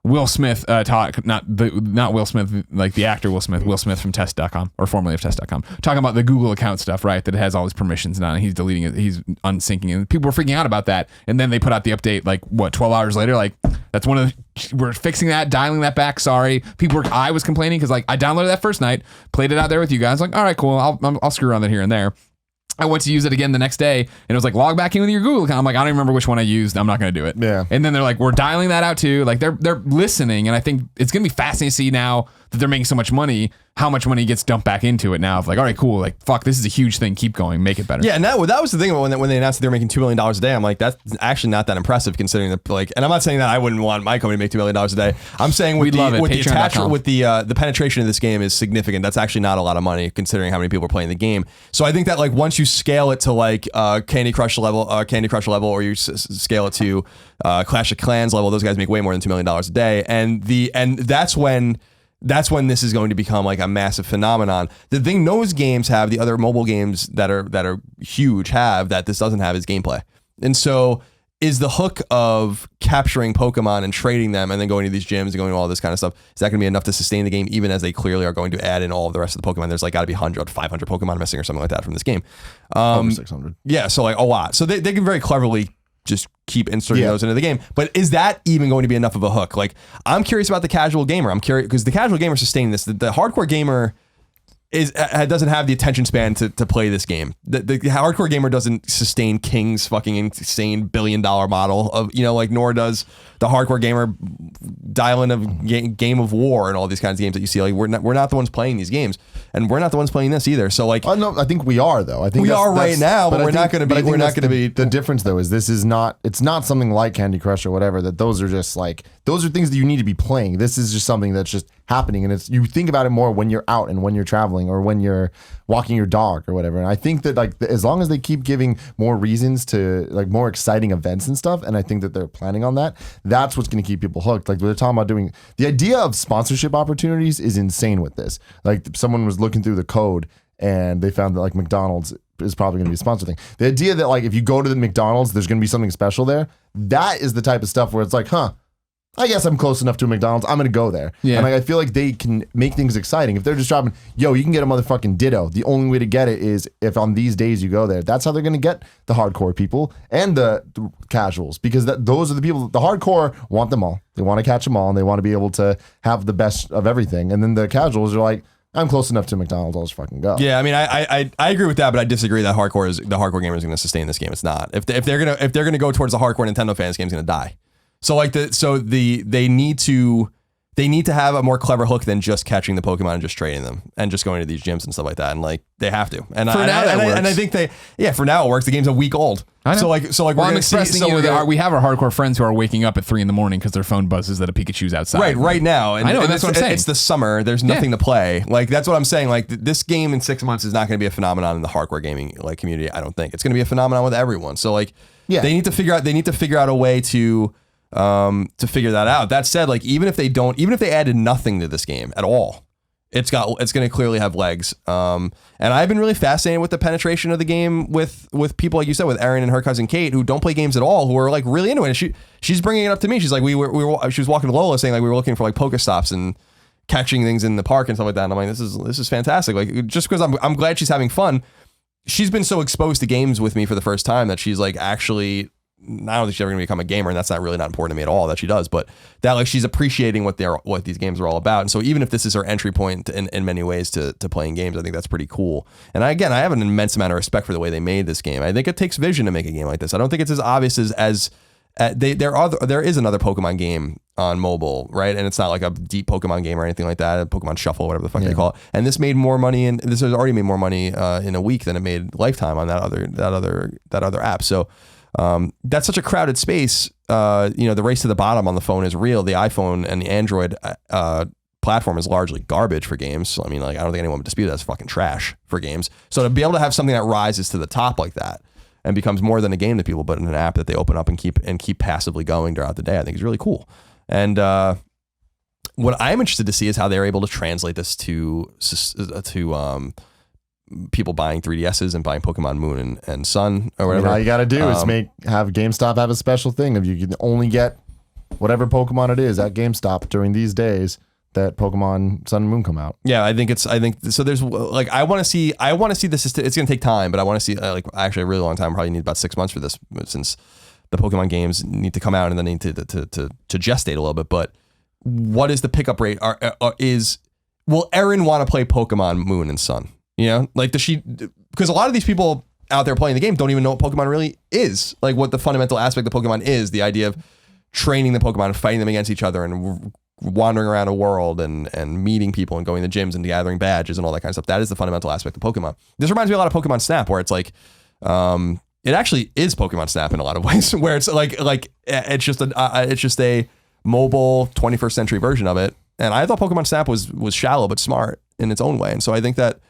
Will Smith talk, not Will Smith, like the actor Will Smith from test.com or formerly of test.com, talking about the Google account stuff, right? That it has all his permissions now and he's deleting it, he's unsyncing it. And people were freaking out about that. And then they put out the update 12 hours later, that's one of the, we're fixing that, dialing that back. Sorry. I was complaining because I downloaded that first night, played it out there with you guys. All right, cool. I'll screw around it here and there. I went to use it again the next day and it was log back in with your Google account. I'm I don't even remember which one I used. I'm not going to do it. Yeah. And then they're we're dialing that out too. They're listening. And I think it's going to be fascinating to see now that they're making so much money, how much money gets dumped back into it now. All right, cool. Fuck, this is a huge thing. Keep going. Make it better. Yeah. And that was the thing when they announced that they were making $2 million a day. I'm that's actually not that impressive considering and I'm not saying that I wouldn't want my company to make $2 million a day. I'm saying with the attachment, with the penetration of this game is significant. That's actually not a lot of money considering how many people are playing the game. So I think that once you scale it to Candy Crush level, or you scale it to Clash of Clans level, those guys make way more than $2 million a day. And that's when this is going to become a massive phenomenon. The thing those games have, the other mobile games that are huge have that this doesn't have is gameplay. And so is the hook of capturing Pokemon and trading them and then going to these gyms and going to all this kind of stuff, is that going to be enough to sustain the game even as they clearly are going to add in all of the rest of the Pokemon? There's got to be 100, 500 Pokemon missing or something like that from this game. Over 600. Yeah, so a lot. So they can very cleverly just keep inserting those into the game. But is that even going to be enough of a hook? I'm curious about the casual gamer. I'm curious because the casual gamer is sustaining this. The hardcore gamer doesn't have the attention span to play this game. The hardcore gamer doesn't sustain King's fucking insane $1 billion model of, nor does the hardcore gamer dial in a game of war and all these kinds of games that you see. We're not the ones playing these games, and we're not the ones playing this either. So no, I think we are though. I think we are right now, but we're not going to be. We're not going to be. The difference though is this is not. It's not something like Candy Crush or whatever. That those are just those are things that you need to be playing. This is just something that's just happening, and you think about it more when you're out and when you're traveling or when you're walking your dog or whatever. And I think that as long as they keep giving more reasons to more exciting events and stuff, and I think that they're planning on that, that's what's going to keep people hooked. They're talking about doing the idea of sponsorship opportunities is insane with this. Someone was looking through the code and they found that McDonald's is probably going to be a sponsor thing. The idea that if you go to the McDonald's, there's going to be something special there. That is the type of stuff where it's I guess I'm close enough to a McDonald's. I'm going to go there. Yeah. And I feel like they can make things exciting. If they're just dropping, you can get a motherfucking Ditto. The only way to get it is if on these days you go there. That's how they're going to get the hardcore people and the casuals, because those are the people. The hardcore want them all. They want to catch them all, and they want to be able to have the best of everything. And then the casuals are I'm close enough to McDonald's. I'll just fucking go. Yeah, I mean, I agree with that, but I disagree that the hardcore gamer is going to sustain this game. It's not. If they're gonna go towards the hardcore Nintendo fans, this game's going to die. So they need to have a more clever hook than just catching the Pokemon and just trading them and just going to these gyms and stuff like that. And they have to. And I think for now it works. The game's a week old. I know. I'm expressing we have our hardcore friends who are waking up at 3 a.m. because their phone buzzes that a Pikachu's outside. Right now. And, I know, and that's what I'm saying. It's the summer. There's nothing to play. That's what I'm saying. This game in 6 months is not going to be a phenomenon in the hardcore gaming community. I don't think it's going to be a phenomenon with everyone. So they need to figure out a way to figure that out. That said, even if they added nothing to this game at all, it's going to clearly have legs. And I've been really fascinated with the penetration of the game with people like you said, with Erin and her cousin Kate, who don't play games at all, who are really into it. And she's bringing it up to me. She's she was walking to Lola saying we were looking for Pokestops and catching things in the park and stuff like that. And I'm like, this is fantastic. Just because I'm glad she's having fun. She's been so exposed to games with me for the first time that she's actually. I don't think she's ever going to become a gamer, and that's not really not important to me at all that she does, but that she's appreciating what these games are all about. And so even if this is her entry point in many ways to playing games, I think that's pretty cool. And I have an immense amount of respect for the way they made this game. I think it takes vision to make a game like this. I don't think it's as obvious as there is another Pokemon game on mobile, right? And it's not a deep Pokemon game or anything like that, a Pokemon Shuffle, whatever the fuck they call it. And this made more money, and this has already made more money in a week than it made Lifetime on that other app. So. That's such a crowded space. The race to the bottom on the phone is real. The iPhone and the Android platform is largely garbage for games. So, I don't think anyone would dispute that's fucking trash for games. So to be able to have something that rises to the top like that and becomes more than a game to people, but in an app that they open up and keep passively going throughout the day, I think is really cool. And what I'm interested to see is how they're able to translate this to people buying 3DSs and buying Pokemon Moon and Sun or I mean, whatever. all you got to do is have GameStop have a special thing of you can only get whatever Pokemon it is at GameStop during these days that Pokemon Sun and Moon come out. Yeah, I think so. There's like I want to see the system. It's gonna take time, but I want to see like actually a really long time. Probably need about 6 months for this, since the Pokemon games need to come out and then need to gestate a little bit. But what is the pickup rate? Will Erin want to play Pokemon Moon and Sun? You know, like does she? Because a lot of these people out there playing the game don't even know what Pokemon really is. Like what the fundamental aspect of Pokemon is. The idea of training the Pokemon and fighting them against each other and wandering around a world and meeting people and going to gyms and gathering badges and all that kind of stuff. That is the fundamental aspect of Pokemon. This reminds me a lot of Pokemon Snap, where it's like, it actually is Pokemon Snap in a lot of ways, where it's like it's just a mobile 21st century version of it. And I thought Pokemon Snap was shallow but smart in its own way. And so I think that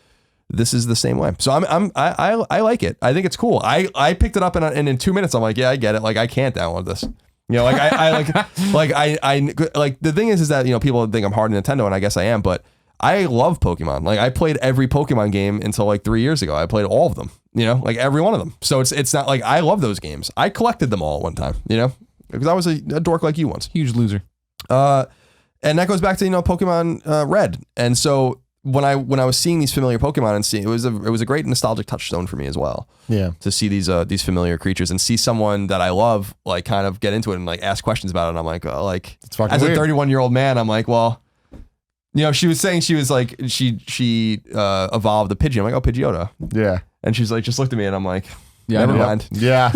this is the same way. So I like it. I think it's cool. I picked it up and in 2 minutes I'm like, yeah, I get it. Like I can't download this. You know, like the thing is that, you know, people think I'm hard on Nintendo, and I guess I am, but I love Pokemon. Like I played every Pokemon game until like 3 years ago. I played all of them, you know, like every one of them. So it's not like I love those games. I collected them all at one time, you know, because I was a dork like you once. Huge loser. And that goes back to, you know, Pokemon Red. And so when I was seeing these familiar Pokemon and seeing, it was a great nostalgic touchstone for me as well. Yeah. To see these familiar creatures and see someone that I love like kind of get into it and like ask questions about it. And I'm like, oh, like as a 31-year-old man, I'm like, well, you know, she was saying she was like she evolved a Pidgey. I'm like, oh, Pidgeotto. Yeah. And she's like, just looked at me and I'm like, yeah, never mind. Yeah.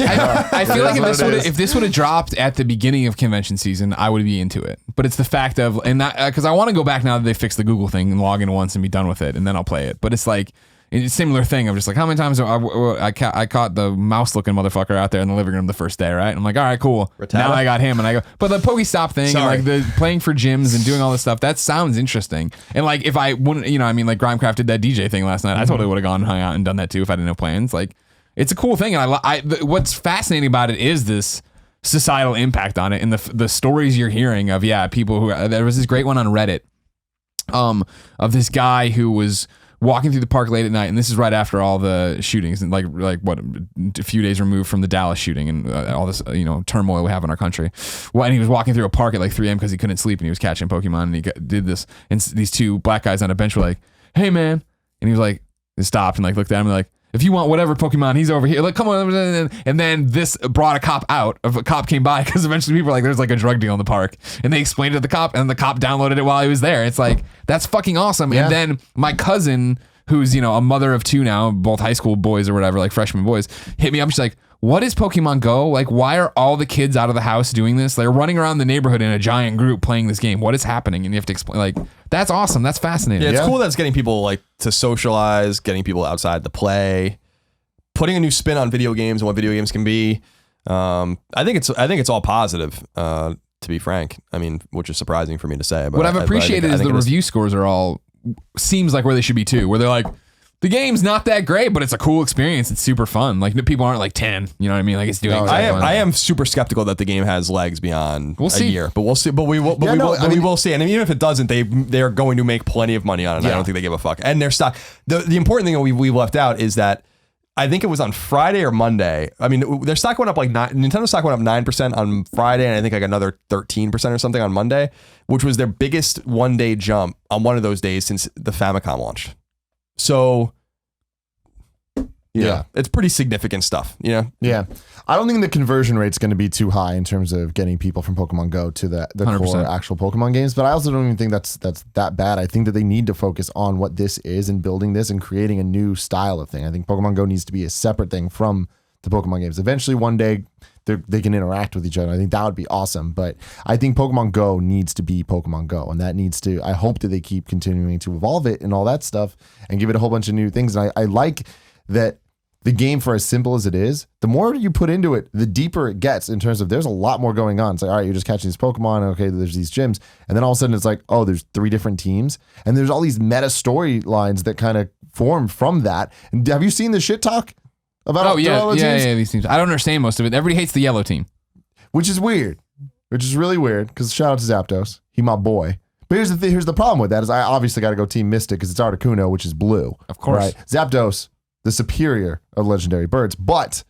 I feel like if this would have dropped at the beginning of convention season, I would be into it. But it's the fact of, and that, because I want to go back now that they fixed the Google thing and log in once and be done with it, and then I'll play it. But it's like, it's a similar thing. I'm just like, how many times I caught the mouse looking motherfucker out there in the living room the first day, right? And I'm like, all right, cool. Rattata? Now I got him, and I go, but the Pokestop thing and like the playing for gyms and doing all this stuff, that sounds interesting. And like, if I wouldn't, you know, I mean, like Grimecraft did that DJ thing last night. I totally would have gone and hung out and done that too if I didn't have plans. Like, it's a cool thing, and what's fascinating about it is this societal impact on it, and the stories you're hearing of people who there was this great one on Reddit, of this guy who was walking through the park late at night, and this is right after all the shootings, and like what, a few days removed from the Dallas shooting and all this turmoil we have in our country. Well, and he was walking through a park at like 3 a.m. because he couldn't sleep, and he was catching Pokemon, and he did this, and these two black guys on a bench were like, "Hey man," and he was like, they stopped and like looked at him and like, "If you want whatever Pokemon, he's over here. Like, come on." And then this brought a cop out. A cop came by because eventually people were like, there's like a drug deal in the park. And they explained it to the cop, and the cop downloaded it while he was there. It's like, that's fucking awesome. Yeah. And then my cousin, who's, a mother of two now, both high school boys or whatever, like freshman boys, hit me up. She's like, what is Pokemon Go? Like, why are all the kids out of the house doing this? They're running around the neighborhood in a giant group playing this game. What is happening? And you have to explain, like, that's awesome. That's fascinating. Yeah, it's cool that it's getting people like to socialize, getting people outside to play, putting a new spin on video games and what video games can be. I think it's all positive, to be frank. I mean, which is surprising for me to say. But what I've appreciated is the review scores are all, seems like where they should be too, where they're like, the game's not that great, but it's a cool experience. It's super fun. Like, people aren't like 10. You know what I mean? Like, it's doing. I am super skeptical that the game has legs beyond a year, but we'll see. But we will. We will see. And even if it doesn't, they are going to make plenty of money on it. Yeah. I don't think they give a fuck. And their stock. The important thing that we left out is that I think it was on Friday or Monday. I mean, their stock went up like Nintendo stock went up 9% on Friday, and I think like another 13% or something on Monday, which was their biggest one-day jump on one of those days since the Famicom launched. So, yeah, it's pretty significant stuff, Yeah. I don't think the conversion rate's going to be too high in terms of getting people from Pokemon Go to the 100%. Core actual Pokemon games, but I also don't even think that's that bad. I think that they need to focus on what this is and building this and creating a new style of thing. I think Pokemon Go needs to be a separate thing from the Pokemon games. Eventually, one day, they can interact with each other. I think that would be awesome, but I think Pokemon Go needs to be Pokemon Go, and that needs to, I hope that they keep continuing to evolve it and all that stuff and give it a whole bunch of new things. And I like that the game, for as simple as it is, the more you put into it, the deeper it gets in terms of there's a lot more going on. It's like, all right, you're just catching these Pokemon. Okay, there's these gyms. And then all of a sudden it's like, oh, there's 3 different teams. And there's all these meta storylines that kind of form from that. And have you seen the shit talk about all the teams? Yeah, these teams. I don't understand most of it. Everybody hates the yellow team. Which is weird. Which is really weird, because shout out to Zapdos. He my boy. But here's the problem with that is I obviously got to go Team Mystic because it's Articuno, which is blue. Of course. Right? Zapdos, the superior of legendary birds, but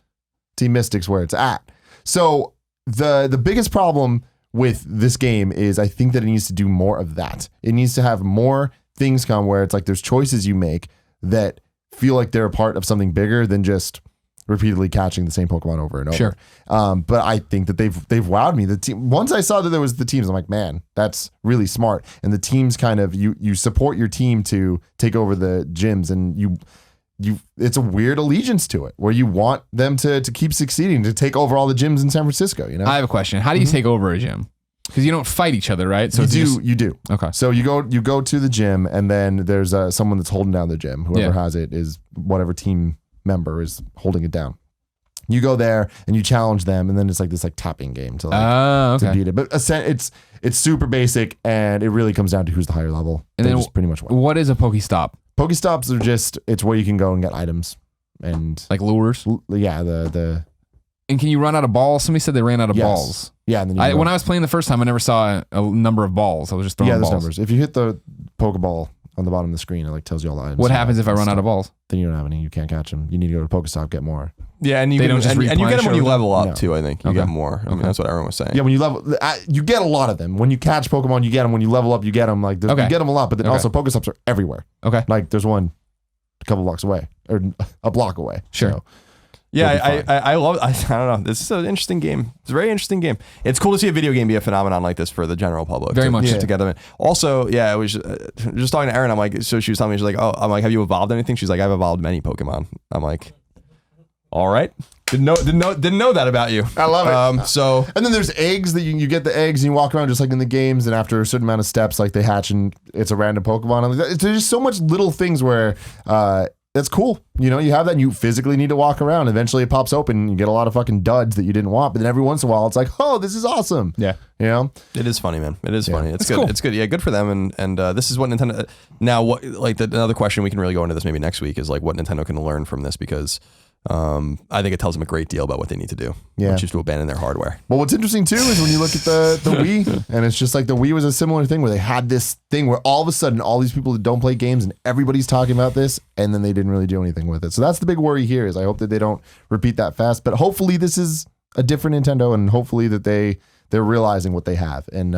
Team Mystic's where it's at. So the biggest problem with this game is I think that it needs to do more of that. It needs to have more things come where it's like there's choices you make that feel like they're a part of something bigger than just repeatedly catching the same Pokemon over and over. Sure. But I think that they've wowed me. The team, once I saw that there was the teams, I'm like, man, that's really smart. And the teams kind of you support your team to take over the gyms, and you it's a weird allegiance to it where you want them to keep succeeding, to take over all the gyms in San Francisco. You know, I have a question. How do you take over a gym? Because you don't fight each other, right? So you do. Okay. So you go to the gym, and then there's someone that's holding down the gym. Whoever has it is whatever team member is holding it down. You go there and you challenge them, and then it's like this tapping game to to beat it. But it's super basic, and it really comes down to who's the higher level. And then just pretty much win. What is a Pokestop? Pokestops are just it's where you can go and get items and Like lures? Yeah, the And can you run out of balls? Somebody said they ran out of balls. Yeah, and then when I was playing the first time, I never saw a number of balls. I was just throwing balls. there's numbers. If you hit the Pokeball on the bottom of the screen, it tells you all the items. What happens if I run out of balls? Then you don't have any. You can't catch them. You need to go to Pokestop, get more. Yeah, and you They get don't just and you get them when replenish you level up No. too. I think you get more. I mean, that's what everyone was saying. Yeah, when you level, you get a lot of them. When you catch Pokemon, you get them. When you level up, you get them. You get them a lot. But then also Pokestops are everywhere. Okay. There's one a couple blocks away or a block away. Sure. So, Yeah, I love. I don't know. This is an interesting game. It's a very interesting game. It's cool to see a video game be a phenomenon like this for the general public. Very much. To get them in. Also, yeah, I was just talking to Erin. I'm like, so she was telling me, she's like, oh, I'm like, have you evolved anything? She's like, I've evolved many Pokemon. I'm like, all right. Didn't know that about you. I love it. So and then there's eggs that you get the eggs and you walk around just like in the games, and after a certain amount of steps, they hatch and it's a random Pokemon. There's just so much little things where that's cool. You have that, and you physically need to walk around. Eventually it pops open and you get a lot of fucking duds that you didn't want, but then every once in a while it's like, oh, this is awesome. Yeah. it is funny, man. It is funny. It's good. Cool. It's good. Yeah, good for them. And this is what Nintendo. Now, what another question we can really go into this maybe next week is what Nintendo can learn from this, because I think it tells them a great deal about what they need to do, which is to abandon their hardware. Well, what's interesting too is when you look at the Wii, and it's just the Wii was a similar thing where they had this thing where all of a sudden all these people that don't play games and everybody's talking about this, and then they didn't really do anything with it. So that's the big worry here. Is I hope that they don't repeat that fast, but hopefully this is a different Nintendo, and hopefully that they're realizing what they have, and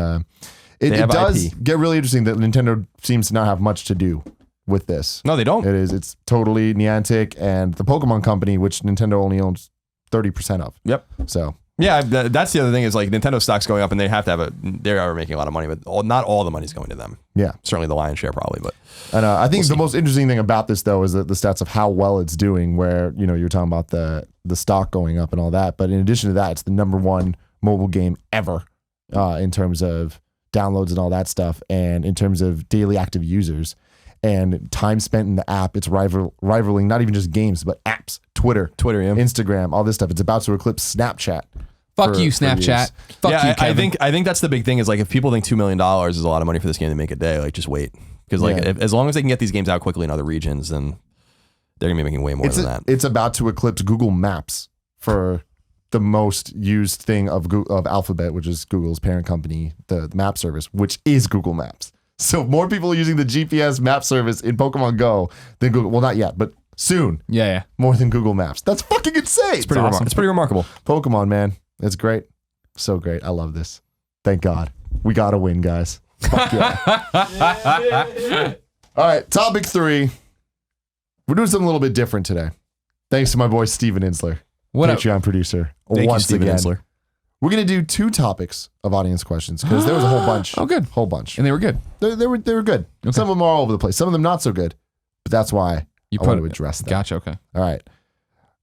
it does get really interesting that Nintendo seems to not have much to do with this. No, they don't. It's totally Niantic and the Pokemon Company, which Nintendo only owns 30% of. Yep. So yeah, that's the other thing is Nintendo stock's going up, and they have to have they are making a lot of money, but not all the money's going to them. Yeah, certainly the lion's share probably, but. And I think the most interesting thing about this though is that the stats of how well it's doing. Where you're talking about the stock going up and all that, but in addition to that, it's the #1 mobile game ever in terms of downloads and all that stuff, and in terms of daily active users. And time spent in the app, it's rivaling not even just games, but apps, Twitter, yeah. Instagram, all this stuff. It's about to eclipse Snapchat. Fuck you, Snapchat. Fuck you, Kevin. I think that's the big thing is if people think $2 million is a lot of money for this game to make a day, just wait. Because as long as they can get these games out quickly in other regions, then they're gonna be making way more than that. It's about to eclipse Google Maps for the most used thing of Alphabet, which is Google's parent company, the map service, which is Google Maps. So more people are using the GPS map service in Pokemon Go than Google. Well, not yet, but soon. Yeah. More than Google Maps. That's fucking insane. It's pretty remarkable. Pokemon, man. It's great. So great. I love this. Thank God. We got to win, guys. Fuck yeah. All right. Topic 3. We're doing something a little bit different today. Thanks to my boy, Steven Insler. Patreon producer. Thank once you, Steven again. Insler. We're going to do 2 topics of audience questions because there was a whole bunch. Oh, good. Whole bunch. And they were good. They were good. Okay. Some of them are all over the place. Some of them not so good. But that's why I want to address that. Gotcha. Okay. All right.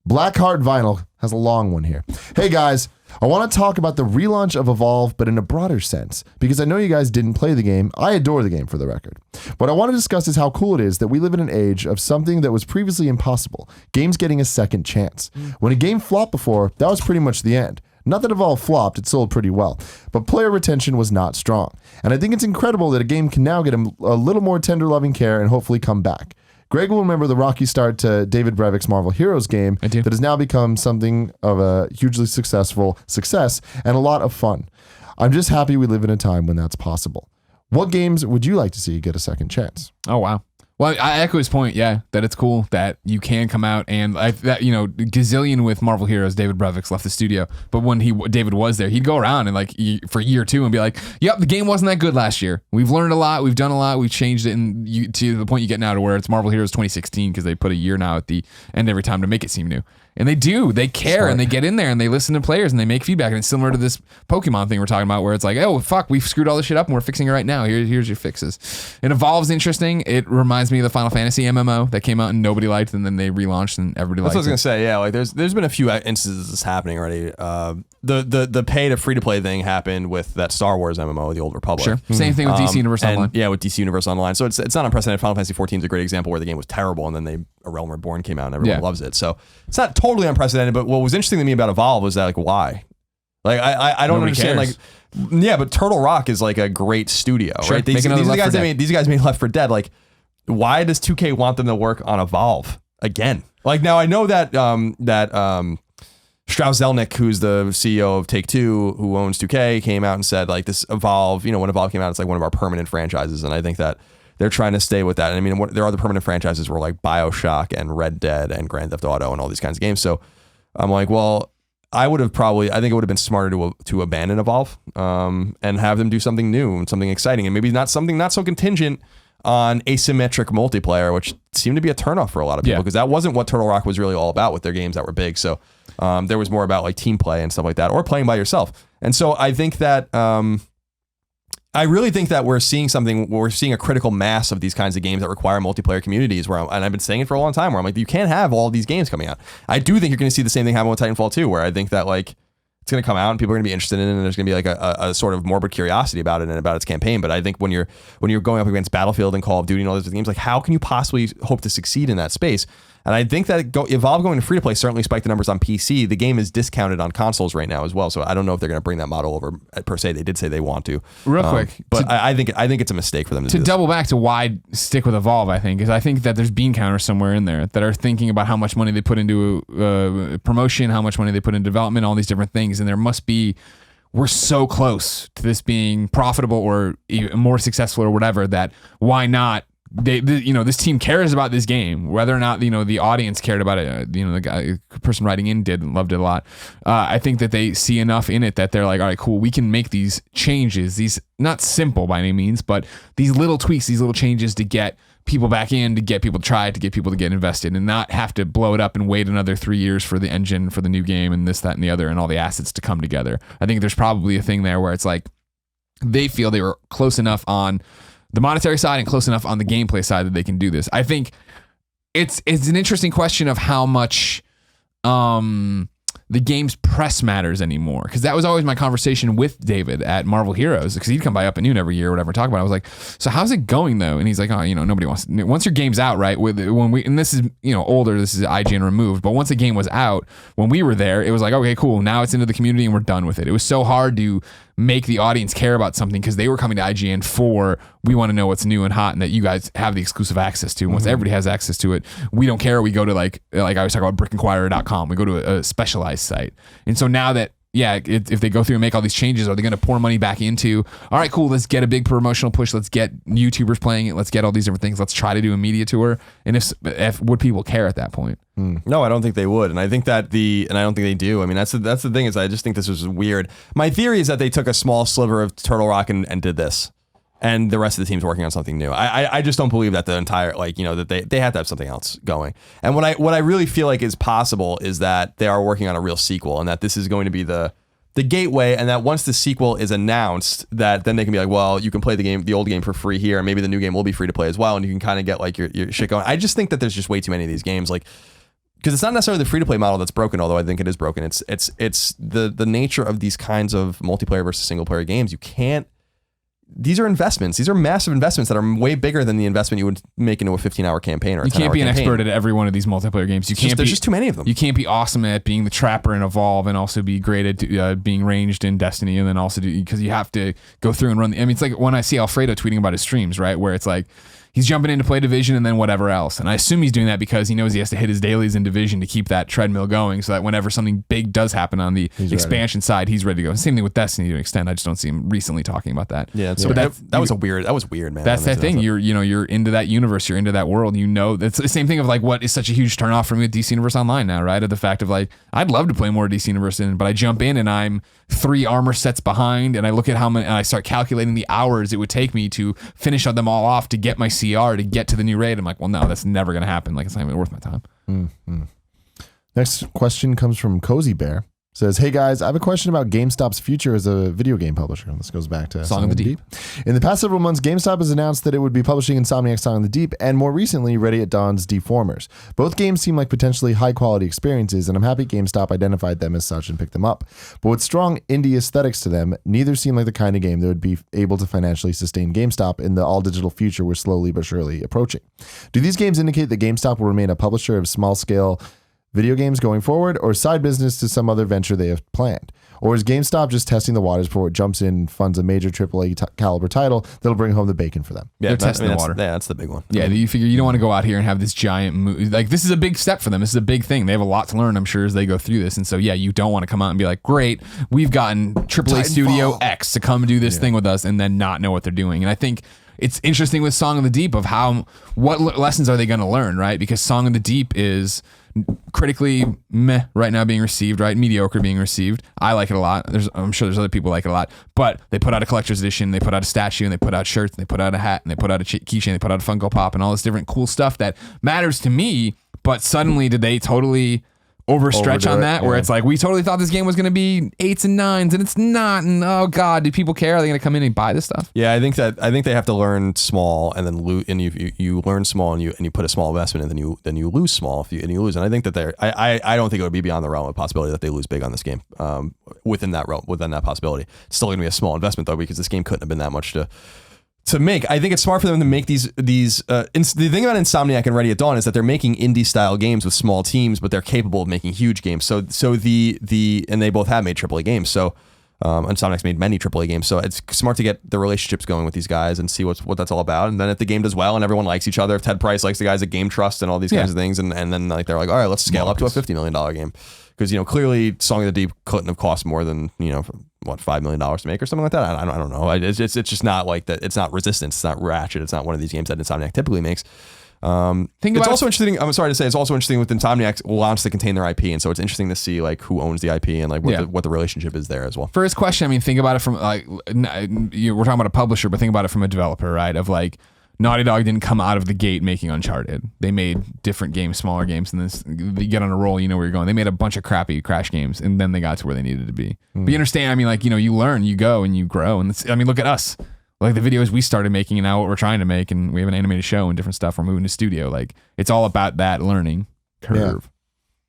Blackheart Vinyl has a long one here. Hey guys, I want to talk about the relaunch of Evolve, but in a broader sense, because I know you guys didn't play the game. I adore the game, for the record. What I want to discuss is how cool it is that we live in an age of something that was previously impossible, games getting a second chance. When a game flopped before, that was pretty much the end. Not that Evolve flopped, it sold pretty well, but player retention was not strong. And I think it's incredible that a game can now get a little more tender loving care and hopefully come back. Greg will remember the rocky start to David Brevik's Marvel Heroes game that has now become something of a hugely successful success and a lot of fun. I'm just happy we live in a time when that's possible. What games would you like to see get a second chance? Oh, wow. Well, I echo his point, yeah, that it's cool that you can come out and gazillion with Marvel Heroes, David Brevik's left the studio, but when David was there, he'd go around and for a year or two and be like, yep, the game wasn't that good last year. We've learned a lot, we've done a lot, we've changed it, and to the point you get now to where it's Marvel Heroes 2016 because they put a year now at the end every time to make it seem new. And they care. Smart. And they get in there and they listen to players and they make feedback. And it's similar to this Pokemon thing we're talking about where it's like, oh, fuck, we've screwed all this shit up and we're fixing it right now. Here's your fixes. And Evolve's interesting. It reminds me of the Final Fantasy MMO that came out and nobody liked and then they relaunched and everybody liked it. That's what I was going to say. Yeah, like there's been a few instances of this happening already. The pay to free to play thing happened with that Star Wars MMO, The Old Republic. Sure. Same thing with DC Universe Online. Yeah, with DC Universe Online. So it's not unprecedented. Final Fantasy 14 is a great example where the game was terrible and then A Realm Reborn came out and everyone loves it. So it's not totally unprecedented, but what was interesting to me about Evolve was that like why? Like I don't understand cares. but Turtle Rock is like a great studio, sure. right? These guys made Left 4 Dead. Like why does 2K want them to work on Evolve again? Like now I know that Strauss Zelnick, who's the CEO of Take-Two, who owns 2K, came out and said like this Evolve, when Evolve came out, it's like one of our permanent franchises. And I think that they're trying to stay with that. And I mean, there are the permanent franchises were like BioShock and Red Dead and Grand Theft Auto and all these kinds of games. So I'm like, well, I think it would have been smarter to abandon Evolve and have them do something new and something exciting and maybe not something not so contingent on asymmetric multiplayer, which seemed to be a turnoff for a lot of people because that wasn't what Turtle Rock was really all about with their games that were big. So there was more about like team play and stuff like that or playing by yourself. And so I think that I really think that we're seeing a critical mass of these kinds of games that require multiplayer communities and I've been saying it for a long time where I'm like, you can't have all these games coming out. I do think you're going to see the same thing happen with Titanfall 2, where I think that like it's going to come out and people are going to be interested in it and there's going to be like a sort of morbid curiosity about it and about its campaign. But I think when you're going up against Battlefield and Call of Duty and all those games, like how can you possibly hope to succeed in that space? And I think that Evolve going to free to play certainly spiked the numbers on PC. The game is discounted on consoles right now as well. So I don't know if they're going to bring that model over per se. They did say they want to. Real quick, but I think it's a mistake for them to do double back to why stick with Evolve. I think that there's bean counters somewhere in there that are thinking about how much money they put into promotion, how much money they put in development, all these different things, and there must be. We're so close to this being profitable or even more successful or whatever that why not? This team cares about this game, whether or not the audience cared about it. The person writing in did and loved it a lot. I think that they see enough in it that they're like, all right, cool, we can make these changes. These not simple by any means, but these little tweaks, these little changes to get people back in, to get people to try it, to get people to get invested, and not have to blow it up and wait another 3 years for the engine, for the new game, and this, that, and the other, and all the assets to come together. I think there's probably a thing there where it's like they feel they were close enough on the monetary side and close enough on the gameplay side that they can do this. I think it's an interesting question of how much the game's press matters anymore, because that was always my conversation with David at Marvel Heroes, because he'd come by up at noon every year or whatever, talk about it. I was like, so how's it going though? And he's like, oh, nobody wants to, once your game's out, right? And this is older, this is IGN removed, but once the game was out, when we were there, it was like, okay, cool, now it's into the community and we're done with it. It was so hard to make the audience care about something because they were coming to IGN for, we want to know what's new and hot and that you guys have the exclusive access to. And once everybody has access to it, we don't care. We go to like I always talk about brickinquirer.com. We go to a specialized site. And so now that, if they go through and make all these changes, are they going to pour money back into, all right, cool, let's get a big promotional push. Let's get YouTubers playing it. Let's get all these different things. Let's try to do a media tour. And if would people care at that point? No, I don't think they would. And I think that I don't think they do. I mean, that's the thing is I just think this was weird. My theory is that they took a small sliver of Turtle Rock and did this. And the rest of the team's working on something new. I just don't believe that the entire, that they have to have something else going. And what I really feel like is possible is that they are working on a real sequel, and that this is going to be the gateway, and that once the sequel is announced, that then they can be like, well, you can play the old game for free here, and maybe the new game will be free to play as well, and you can kind of get like your shit going. I just think that there's just way too many of these games, because it's not necessarily the free to play model that's broken, although I think it is broken. It's the nature of these kinds of multiplayer versus single player games. You can't. These are investments. These are massive investments that are way bigger than the investment you would make into a 15-hour campaign or a 10-hour campaign. You can't be an expert at every one of these multiplayer games. There's just too many of them. You can't be awesome at being the Trapper in Evolve and also be great at being ranged in Destiny, and then also because you have to go through and run. I mean, it's like when I see Alfredo tweeting about his streams, right, where it's like he's jumping in to play Division and then whatever else. And I assume he's doing that because he knows he has to hit his dailies in Division to keep that treadmill going so that whenever something big does happen on the expansion side, he's ready to go. Same thing with Destiny to an extent. I just don't see him recently talking about that. Yeah, so that was weird, man. That's that thing. You're into that universe. You're into that world. It's the same thing of like what is such a huge turnoff for me with DC Universe Online now, right? Of the fact of like, I'd love to play more DC Universe but I jump in and I'm 3 armor sets behind, and I look at how many, and I start calculating the hours it would take me to finish them all off to get my CR to get to the new raid. I'm like, well, no, that's never gonna happen. Like, it's not even worth my time. Mm-hmm. Next question comes from Cozy Bear. Says, hey guys, I have a question about GameStop's future as a video game publisher. And this goes back to Song of the Deep. In the past several months, GameStop has announced that it would be publishing Insomniac's Song of the Deep and more recently, Ready at Dawn's Deformers. Both games seem like potentially high quality experiences, and I'm happy GameStop identified them as such and picked them up. But with strong indie aesthetics to them, neither seem like the kind of game that would be able to financially sustain GameStop in the all digital future we're slowly but surely approaching. Do these games indicate that GameStop will remain a publisher of small scale video games going forward, or side business to some other venture they have planned? Or is GameStop just testing the waters before it jumps in and funds a major AAA caliber title that'll bring home the bacon for them? Yeah, they're testing the water. That's the big one. Yeah, you figure you don't want to go out here and have this giant move. Like, this is a big step for them. This is a big thing. They have a lot to learn, I'm sure, as they go through this. And so, yeah, you don't want to come out and be like, great, we've gotten AAA Studio X to come do this thing with us and then not know what they're doing. And I think it's interesting with Song of the Deep of what lessons are they going to learn, right? Because Song of the Deep is critically meh right now being received, right? Mediocre being received. I like it a lot. I'm sure there's other people like it a lot, but they put out a collector's edition, they put out a statue, and they put out shirts, and they put out a hat, and they put out a keychain, they put out a Funko Pop, and all this different cool stuff that matters to me. But suddenly, did they totally overstretch on that, where it's like, we totally thought this game was going to be 8s and 9s and it's not, and oh god, do people care? Are they going to come in and buy this stuff? Yeah, I think they have to learn small and then you learn small and you put a small investment in, then you lose small if you lose. And I think that I don't think it would be beyond the realm of possibility that they lose big on this game. Within that possibility, it's still going to be a small investment though, because this game couldn't have been that much to make. I think it's smart for them to make these the thing about Insomniac and Ready at Dawn is that they're making indie style games with small teams, but they're capable of making huge games. So and they both have made AAA games. So Insomniac's made many AAA games. So it's smart to get the relationships going with these guys and see what that's all about. And then if the game does well and everyone likes each other, if Ted Price likes the guys at Game Trust and all these kinds of things, and then like they're like, all right, let's scale up to a $50 million game. Because clearly Song of the Deep couldn't have cost more than $5 million to make or something like that. I don't know. It's just not like that. It's not Resistance. It's not Ratchet. It's not one of these games that Insomniac typically makes. It's also interesting. I'm sorry to say, it's also interesting with Insomniac wants to contain their IP, and so it's interesting to see like who owns the IP and like what the relationship is there as well. For his question, I mean, think about it from like we're talking about a publisher, but think about it from a developer, right? Of like, Naughty Dog didn't come out of the gate making Uncharted. They made different games, smaller games, and then you get on a roll, you know where you're going. They made a bunch of crappy Crash games, and then they got to where they needed to be. But you understand, I mean, like, you learn, you go, and you grow. And I mean, look at us. Like the videos we started making and now what we're trying to make, and we have an animated show and different stuff. We're moving to studio. Like, it's all about that learning curve. Yeah,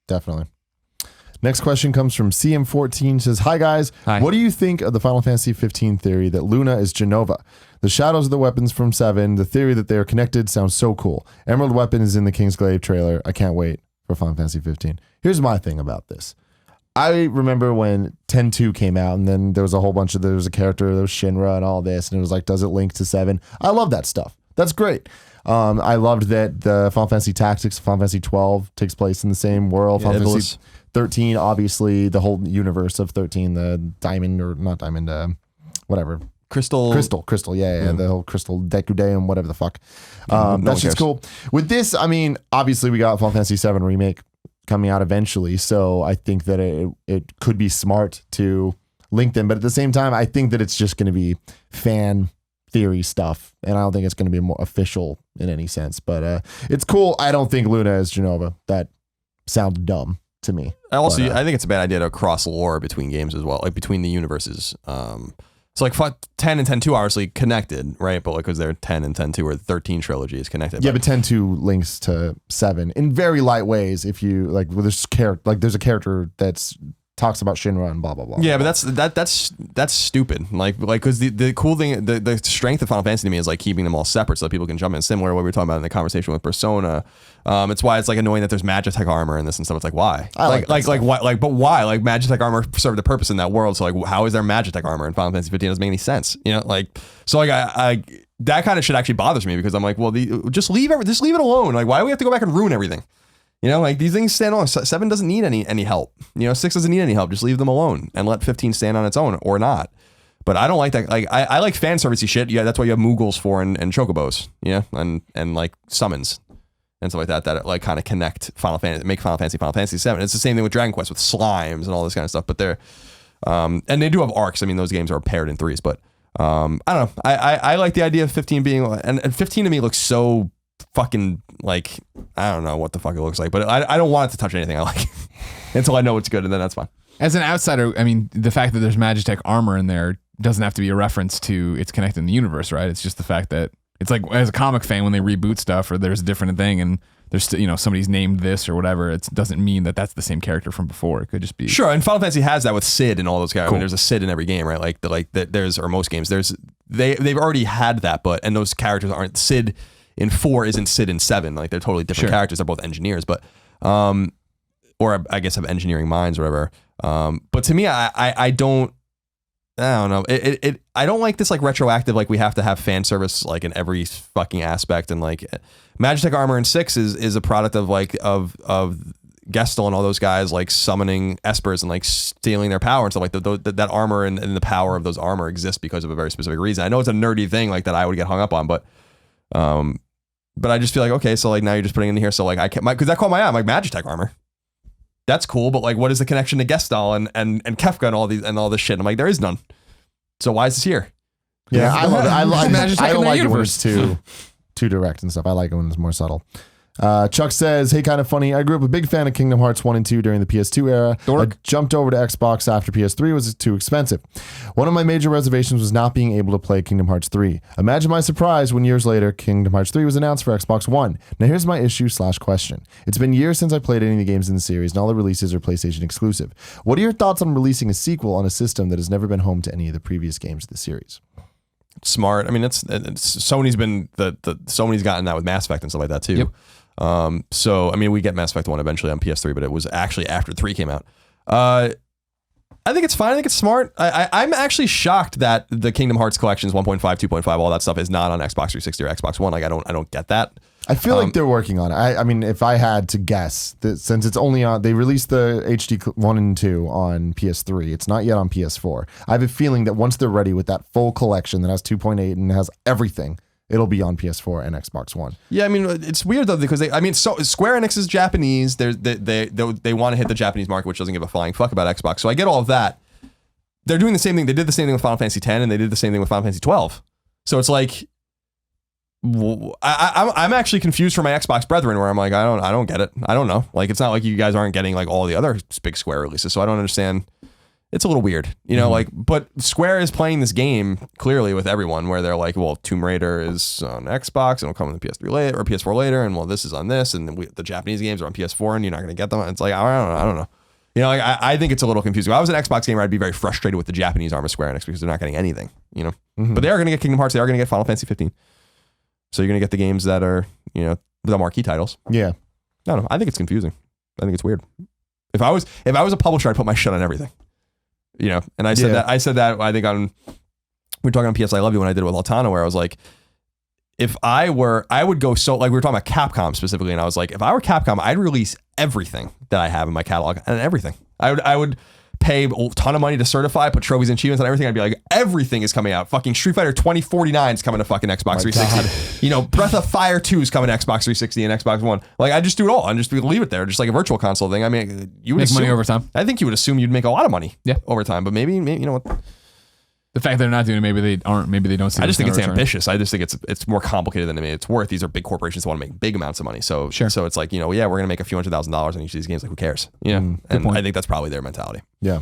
definitely. Next question comes from CM14. Says, hi guys. Hi. What do you think of the Final Fantasy 15 theory that Luna is Genova? The shadows are the weapons from 7. The theory that they are connected sounds so cool. Emerald Weapon is in the Kingsglaive trailer. I can't wait for Final Fantasy 15. Here's my thing about this. I remember when 10.2 came out, and then there was a whole bunch of, there was a character, there was Shinra and all this, and it was like, does it link to 7? I love that stuff. That's great. I loved that the Final Fantasy Tactics, Final Fantasy 12 takes place in the same world. Final Fantasy 13, obviously, the whole universe of 13, the diamond, or not diamond, whatever. Crystal, yeah, the whole Crystal Decudeum, whatever the fuck. That's just cool. With this, I mean, obviously we got Final Fantasy 7 Remake coming out eventually, so I think that it could be smart to link them, but at the same time, I think that it's just going to be fan theory stuff, and I don't think it's going to be more official in any sense, but it's cool. I don't think Luna is Genova. That sounds dumb to me. I think it's a bad idea to cross lore between games as well, like between the universes. So like 10 and 10.2 obviously connected, right? But like, because they're 10 and 10.2 or 13 trilogy is connected. Yeah, but 10.2 links to 7 in very light ways. If you like, there's a character that's talks about Shinra and blah blah blah. Yeah, but that's stupid. Like because the cool thing, the strength of Final Fantasy to me is like keeping them all separate so that people can jump in. Similar to what we were talking about in the conversation with Persona. It's why it's like annoying that there's Magitech armor in this and stuff. It's like, why? But why? Like Magitech armor served a purpose in that world. So like, how is there Magitech armor in Final Fantasy 15? It doesn't make any sense. So like I that kind of shit actually bothers me because I'm like, well, just leave it alone. Like, why do we have to go back and ruin everything? You know, like these things stand alone. 7 doesn't need any help. You know, 6 doesn't need any help. Just leave them alone and let 15 stand on its own or not. But I don't like that. Like I like fan servicey shit. Yeah, that's what you have Moogles for and chocobos. Yeah, and like summons and stuff like that like kind of connect Final Fantasy, make Final Fantasy 7. It's the same thing with Dragon Quest with slimes and all this kind of stuff. But they're and they do have arcs. I mean, those games are paired in 3s. But I don't know. I like the idea of 15 being and 15 to me looks so fucking like I don't know what the fuck it looks like. But I don't want it to touch anything I like until I know it's good, and then that's fine. As an outsider, I mean, the fact that there's Magitech armor in there doesn't have to be a reference to it's connected in the universe, right? It's just the fact that it's like as a comic fan when they reboot stuff or there's a different thing and there's somebody's named this or whatever. It doesn't mean that that's the same character from before. It could just be sure. And Final Fantasy has that with Sid and all those guys. Cool. I mean, there's a Sid in every game, right? There's or most games. They've already had that, and those characters aren't Sid in 4 isn't Sid in 7. Like they're totally different characters. They're both engineers, but or I guess have engineering minds or whatever. But to me, I don't know. I don't like this like retroactive, like we have to have fan service like in every fucking aspect. And like Magitech armor in 6 is a product of like of Gestel and all those guys like summoning espers and like stealing their power and stuff like that armor and the power of those armor exists because of a very specific reason. I know it's a nerdy thing like that I would get hung up on, but I just feel like, okay, so like now you're just putting it in here. So like I can't, because that caught my eye. I'm like Magitech armor. That's cool, but like, what is the connection to Gestal and Kefka and all this shit? I'm like, there is none. So why is this here? Yeah, I love it. I don't like it when it's too direct and stuff. I like it when it's more subtle. Chuck says, hey, kind of funny. I grew up a big fan of Kingdom Hearts 1 and 2 during the PS2 era. I jumped over to Xbox after PS3 was too expensive. One of my major reservations was not being able to play Kingdom Hearts 3. Imagine my surprise when years later, Kingdom Hearts 3 was announced for Xbox One. Now here's my issue/question. It's been years since I played any of the games in the series, and all the releases are PlayStation exclusive. What are your thoughts on releasing a sequel on a system that has never been home to any of the previous games of the series? Smart. I mean, it's Sony's been Sony's gotten that with Mass Effect and stuff like that too. Yep. So I mean, we get Mass Effect 1 eventually on PS3, but it was actually after 3 came out. I think it's fine. I think it's smart. I'm actually shocked that the Kingdom Hearts collections 1.5, 2.5, all that stuff is not on Xbox 360 or Xbox One. Like I don't get that. I feel like they're working on it. I mean, if I had to guess, since it's only on, they released the HD 1 and 2 on PS3. It's not yet on PS4. I have a feeling that once they're ready with that full collection that has 2.8 and has everything, it'll be on PS4 and Xbox One. Yeah, I mean, it's weird though because so Square Enix is Japanese. They want to hit the Japanese market, which doesn't give a flying fuck about Xbox. So I get all of that. They're doing the same thing. They did the same thing with Final Fantasy X, and they did the same thing with Final Fantasy 12. So it's like, I'm actually confused for my Xbox brethren, where I'm like, I don't get it. I don't know. Like, it's not like you guys aren't getting like all the other big Square releases. So I don't understand. It's a little weird, you know, like, but Square is playing this game clearly with everyone where they're like, well, Tomb Raider is on Xbox and it'll come on the PS3 later or PS4 later. And well, this is on this. And the Japanese games are on PS4 and you're not going to get them. It's like, I don't know. You know, like, I think it's a little confusing. If I was an Xbox gamer, I'd be very frustrated with the Japanese arm of Square Enix because they're not getting anything, you know, but they are going to get Kingdom Hearts. They are going to get Final Fantasy 15. So you're going to get the games that are, you know, the marquee titles. Yeah. I don't know. I think it's confusing. I think it's weird. If I was a publisher, I'd put my shit on everything. You know, and I said that I think we were talking on PS I Love You when I did it with Altano, where I was like, if I would go so, like we were talking about Capcom specifically, and I was like, if I were Capcom, I'd release everything that I have in my catalog and everything. I would pay a ton of money to certify, put trophies and achievements and everything. I'd be like, everything is coming out. Fucking Street Fighter 2049 is coming to fucking Xbox 360. God. You know, Breath of Fire 2 is coming to Xbox 360 and Xbox One. Like, I just do it all and just leave it there, just like a virtual console thing. I mean, you would make money over time. I think you would assume you'd make a lot of money over time, but maybe you know what? The fact they're not doing it, maybe they don't see. I just think it's ambitious. I just think it's more complicated than it's worth. These are big corporations that want to make big amounts of money. So so it's like, you know, yeah, we're gonna make a few $100,000 on each of these games. Like, who cares? You know, and I think that's probably their mentality. Yeah.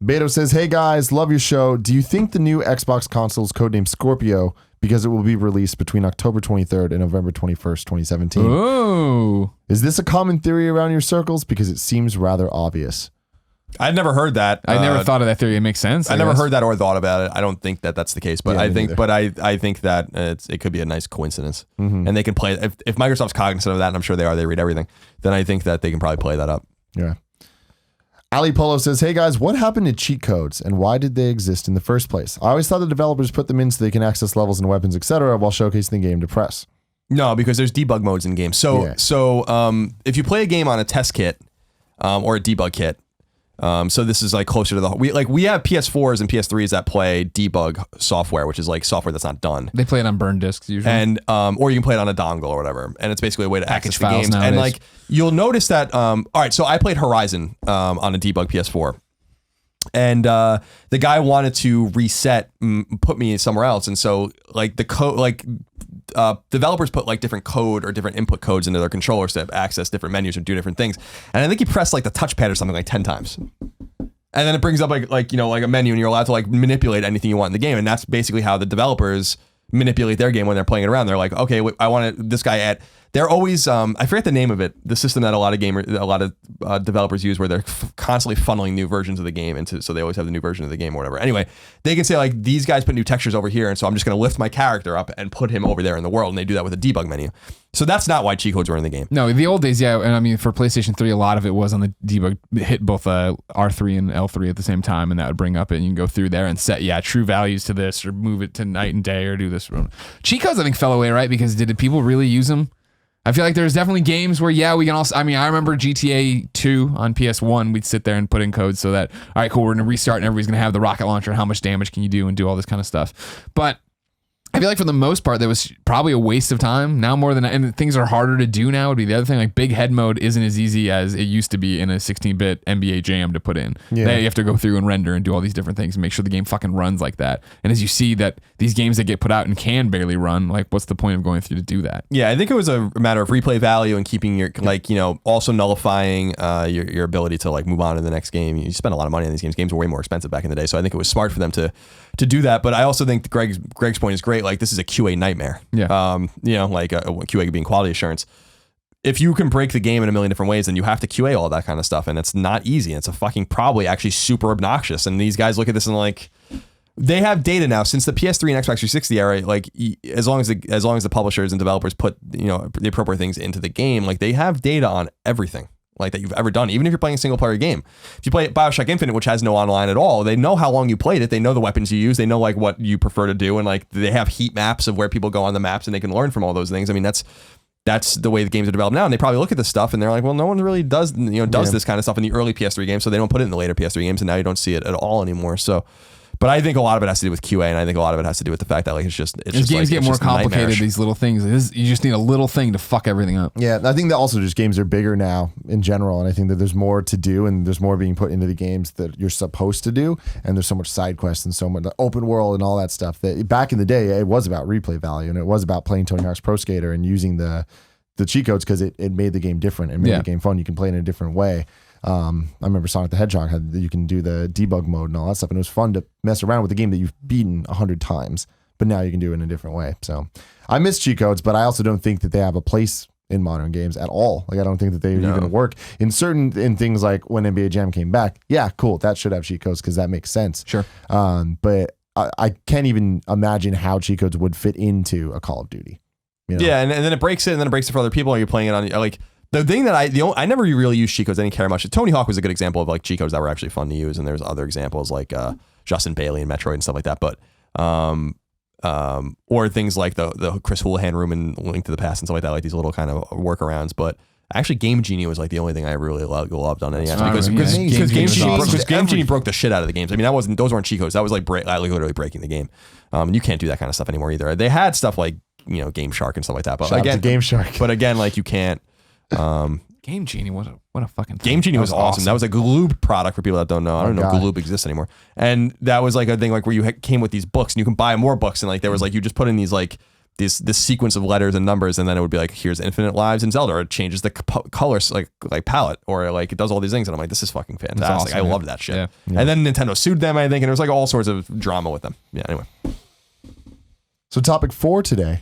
Beto says, hey guys, love your show. Do you think the new Xbox console is codenamed Scorpio because it will be released between October 23rd and November 21st, 2017? Oh. Is this a common theory around your circles? Because it seems rather obvious. I've never heard that. I never thought of that theory. It makes sense. I never heard that or thought about it. I don't think that that's the case, but I think that it could be a nice coincidence, and they can play. If Microsoft's cognizant of that, and I'm sure they are, they read everything. Then I think that they can probably play that up. Yeah. Ali Polo says, hey guys, what happened to cheat codes and why did they exist in the first place? I always thought the developers put them in so they can access levels and weapons, etc., while showcasing the game to press. No, because there's debug modes in games. So if you play a game on a test kit or a debug kit, so this is like closer to the we have PS4s and PS3s that play debug software, which is like software that's not done. They play it on burned discs usually, and or you can play it on a dongle or whatever, and it's basically a way to access the games. Nowadays. And like you'll notice that. All right, so I played Horizon on a debug PS4. And the guy wanted to reset, put me somewhere else, and so like the code, developers put like different code or different input codes into their controllers to access different menus or do different things. And I think he pressed like the touchpad or something like 10 times, and then it brings up like a menu, and you're allowed to like manipulate anything you want in the game. And that's basically how the developers manipulate their game when they're playing it around. They're like, okay, I want this guy at. They're always, I forget the name of it, the system that a lot of developers use where they're constantly funneling new versions of the game into, so they always have the new version of the game or whatever. Anyway, they can say like, these guys put new textures over here, and so I'm just going to lift my character up and put him over there in the world, and they do that with a debug menu. So that's not why cheat codes were in the game. No, the old days, yeah, and I mean for PlayStation 3, a lot of it was on the debug, hit both R3 and L3 at the same time, and that would bring up it, and you can go through there and set, true values to this, or move it to night and day, or do this. Cheat codes, I think, fell away, right? Because did people really use them? I feel like there's definitely games where, we can also, I mean, I remember GTA 2 on PS1, we'd sit there and put in codes so that, all right, cool, we're going to restart and everybody's going to have the rocket launcher and how much damage can you do and do all this kind of stuff. But I feel like for the most part, that was probably a waste of time. Now more than, and things are harder to do now would be the other thing. Like big head mode isn't as easy as it used to be in a 16-bit NBA Jam to put in. Yeah. Now you have to go through and render and do all these different things and make sure the game fucking runs like that. And as you see that these games that get put out and can barely run, like what's the point of going through to do that? Yeah, I think it was a matter of replay value and keeping your, also nullifying your ability to like move on to the next game. You spend a lot of money on these games. Games were way more expensive back in the day. So I think it was smart for them to do that. But I also think Greg's point is great. Like this is a QA nightmare. Yeah. QA being quality assurance. If you can break the game in a million different ways, then you have to QA all that kind of stuff, and it's not easy. It's a fucking probably actually super obnoxious. And these guys look at this and like, they have data now since the PS3 and Xbox 360 era. Like as long as the publishers and developers put the appropriate things into the game, like they have data on everything like that you've ever done, even if you're playing a single player game. If you play BioShock Infinite, which has no online at all, they know how long you played it. They know the weapons you use. They know like what you prefer to do. And like they have heat maps of where people go on the maps, and they can learn from all those things. I mean, that's the way the games are developed now. And they probably look at this stuff and they're like, well, no one really does this kind of stuff in the early PS3 games. So they don't put it in the later PS3 games. And now you don't see it at all anymore. So, but I think a lot of it has to do with QA, and I think a lot of it has to do with the fact that like it's just games get more complicated. These little things, you just need a little thing to fuck everything up. Yeah, I think that also just games are bigger now in general, and I think that there's more to do, and there's more being put into the games that you're supposed to do, and there's so much side quests and so much open world and all that stuff. That back in the day, it was about replay value, and it was about playing Tony Hawk's Pro Skater and using the cheat codes because it made the game different and made the game fun. You can play in a different way. I remember Sonic the Hedgehog you can do the debug mode and all that stuff, and it was fun to mess around with a game that you've beaten 100 times, but now you can do it in a different way. So I miss cheat codes, but I also don't think that they have a place in modern games at all. Like I don't think that they even work in things like when NBA Jam came back. Yeah, cool, that should have cheat codes because that makes sense. Sure. But I can't even imagine how cheat codes would fit into a Call of Duty. Yeah, and then it breaks it, and then it breaks it for other people, and you're playing it on like. The thing that I never really used cheat codes. I didn't care much. Tony Hawk was a good example of like cheat codes that were actually fun to use, and there's other examples like Justin Bailey and Metroid and stuff like that. But or things like the Chris Houlihan room and Link to the Past and stuff like that, like these little kind of workarounds. But actually, Game Genie was like the only thing I really loved on NES because Game Genie broke the shit out of the games. I mean, those weren't cheat codes. That was like literally breaking the game. You can't do that kind of stuff anymore either. They had stuff like Game Shark and stuff like that. But again, Game Shark. But again, like you can't. Game Genie, what a fucking thing. Game Genie was awesome. That was a Gloob product for people that don't know. I don't know if Gloob exists anymore. And that was like a thing like where you came with these books and you can buy more books, and like there was like you just put in these like this sequence of letters and numbers, and then it would be like here's infinite lives in Zelda, or it changes the colors like palette, or like it does all these things, and I'm like this is fucking fantastic. Awesome, I loved that shit. Yeah. And then Nintendo sued them, I think, and there was like all sorts of drama with them. Yeah. Anyway. So topic 4 today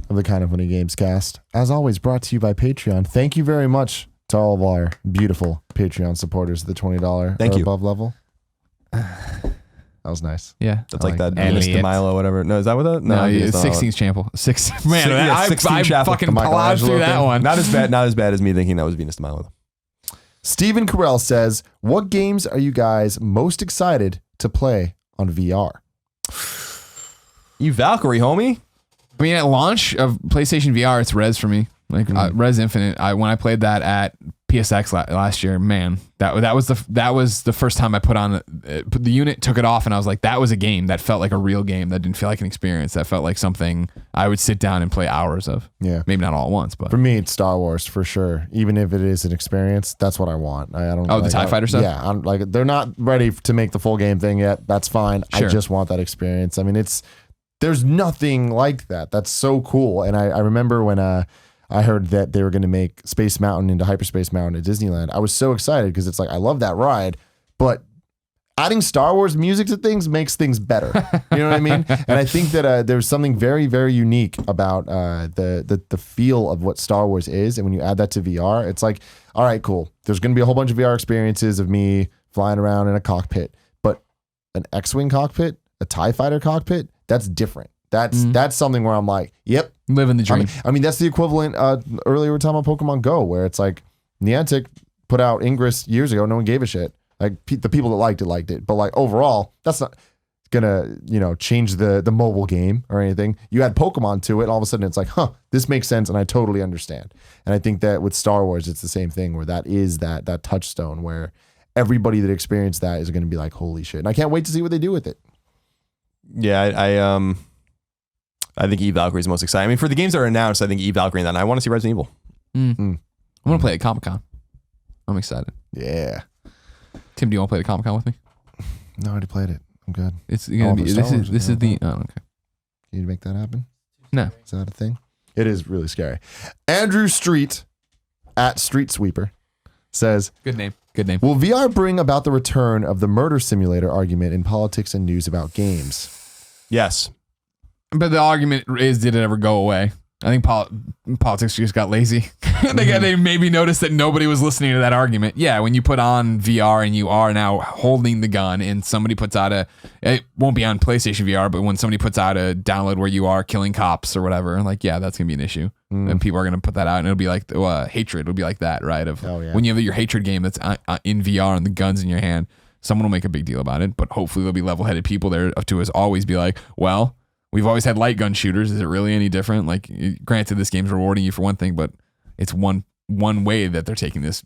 of the Kind of Funny Gamescast, as always, brought to you by Patreon. Thank you very much to all of our beautiful Patreon supporters at the $20 or above level. That was nice. Yeah. That's like that Venus de Milo, whatever. No, is that what that? No, it's 16th Champion. Man, I fucking plowed through that one. Not as bad as me thinking that was Venus de Milo. Stephen Carell says, what games are you guys most excited to play on VR? You Valkyrie, homie. I mean, at launch of PlayStation VR, it's Res for me. Like Res Infinite. When I played that at PSX last year, man, that was the first time I put the unit, took it off, and I was like, that was a game that felt like a real game. That didn't feel like an experience. That felt like something I would sit down and play hours of. Yeah, maybe not all at once, but for me, it's Star Wars for sure. Even if it is an experience, that's what I want. I don't. Oh, the TIE Fighter stuff. Yeah, I'm like, they're not ready to make the full game thing yet. That's fine. Sure. I just want that experience. I mean, there's nothing like that. That's so cool. And I remember when I heard that they were going to make Space Mountain into Hyperspace Mountain at Disneyland. I was so excited because it's like, I love that ride, but adding Star Wars music to things makes things better. You know what I mean? And I think that there's something very, very unique about the feel of what Star Wars is. And when you add that to VR, it's like, all right, cool. There's going to be a whole bunch of VR experiences of me flying around in a cockpit, but an X-Wing cockpit, a TIE Fighter cockpit, that's different. That's something where I'm like, yep. Living the dream. I mean, that's the equivalent. Earlier we were talking about Pokemon Go, where it's like Niantic put out Ingress years ago. No one gave a shit. Like the people that liked it. But like overall, that's not gonna, change the mobile game or anything. You add Pokemon to it, all of a sudden it's like, this makes sense, and I totally understand. And I think that with Star Wars, it's the same thing, where that is that touchstone where everybody that experienced that is going to be like, holy shit. And I can't wait to see what they do with it. Yeah, I think Eve Valkyrie is the most exciting. I mean, for the games that are announced, I think Eve Valkyrie, and I want to see Resident Evil. I want to play at Comic-Con. I'm excited. Yeah. Tim, do you want to play the Comic-Con with me? No, I already played it. I'm good. It's gonna be. This is the. Oh, okay. Can you make that happen? No. Is that a thing? It is really scary. Andrew Street at Street Sweeper says, Good name. Will VR bring about the return of the murder simulator argument in politics and news about games? Yes. But the argument is, did it ever go away? I think politics just got lazy. They maybe noticed that nobody was listening to that argument. Yeah, when you put on VR and you are now holding the gun, and somebody puts out it won't be on PlayStation VR, but when somebody puts out a download where you are killing cops or whatever, like, yeah, that's going to be an issue. And people are going to put that out, and it'll be like hatred. It'll be like that, right? When you have your hatred game that's in VR and the gun's in your hand, someone will make a big deal about it, but hopefully there'll be level-headed people there to us always be like, well, we've always had light gun shooters. Is it really any different? Like, granted, this game's rewarding you for one thing, but it's one way that they're taking this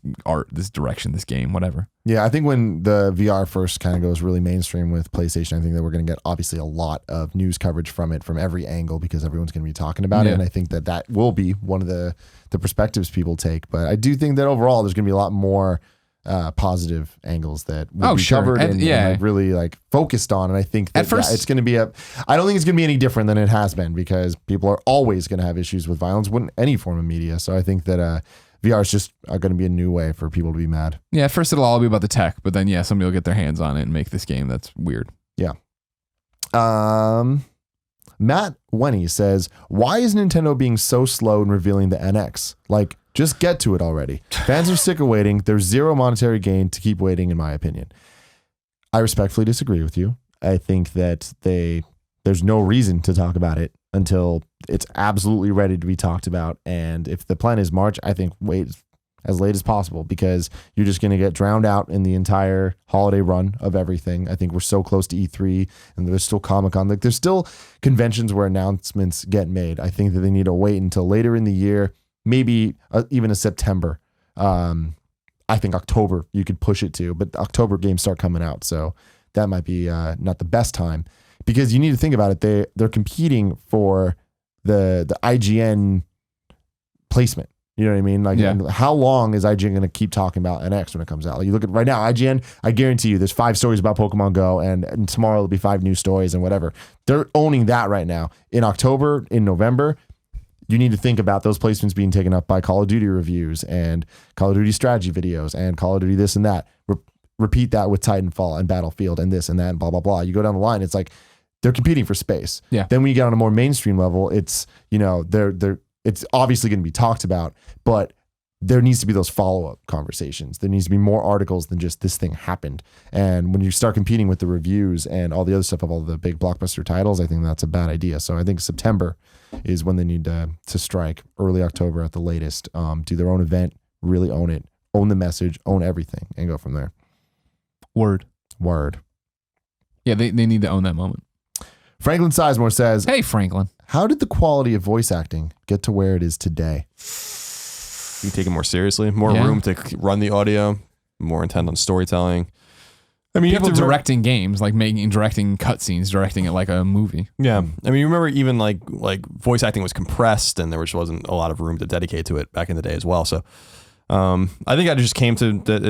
direction, this game, whatever. Yeah, I think when the VR first kind of goes really mainstream with PlayStation, I think that we're going to get obviously a lot of news coverage from it from every angle, because everyone's going to be talking about it. And I think that will be one of the perspectives people take. But I do think that overall there's going to be a lot more positive angles that will be covered and like really like focused on. And I think that it's going to be I don't think it's going to be any different than it has been, because people are always going to have issues with violence in any form of media. So I think that VR is just going to be a new way for people to be mad. Yeah, at first it'll all be about the tech, but then somebody will get their hands on it and make this game that's weird. Yeah. Matt Wenny says, why is Nintendo being so slow in revealing the NX? Like, just get to it already. Fans are sick of waiting. There's zero monetary gain to keep waiting, in my opinion. I respectfully disagree with you. I think that there's no reason to talk about it until it's absolutely ready to be talked about. And if the plan is March, I think wait as late as possible, because you're just going to get drowned out in the entire holiday run of everything. I think we're so close to E3, and there's still Comic-Con. Like, there's still conventions where announcements get made. I think that they need to wait until later in the year, maybe even a September. I think October you could push it to, but October games start coming out, so that might be not the best time, because you need to think about it. They're competing for the IGN placement. You know what I mean? Like, how long is IGN going to keep talking about NX when it comes out? Like, you look at right now, IGN, I guarantee you there's 5 stories about Pokemon Go, and tomorrow there'll be 5 new stories and whatever. They're owning that right now. In October, in November, you need to think about those placements being taken up by Call of Duty reviews and Call of Duty strategy videos and Call of Duty this and that. Repeat that with Titanfall and Battlefield and this and that and blah, blah, blah. You go down the line, it's like they're competing for space. Yeah. Then when you get on a more mainstream level, it's, it's obviously going to be talked about, but there needs to be those follow-up conversations. There needs to be more articles than just this thing happened. And when you start competing with the reviews and all the other stuff of all the big blockbuster titles, I think that's a bad idea. So I think September is when they need to strike, early October at the latest. Do their own event, really own it, own the message, own everything, and go from there. Word. Yeah, they need to own that moment. Franklin Sizemore says, hey, Franklin. How did the quality of voice acting get to where it is today? You take it more seriously, more room to run the audio, more intent on storytelling. I mean, people directing games, like directing cutscenes, directing it like a movie. Yeah. I mean, you remember even like voice acting was compressed and there wasn't a lot of room to dedicate to it back in the day as well. So I think it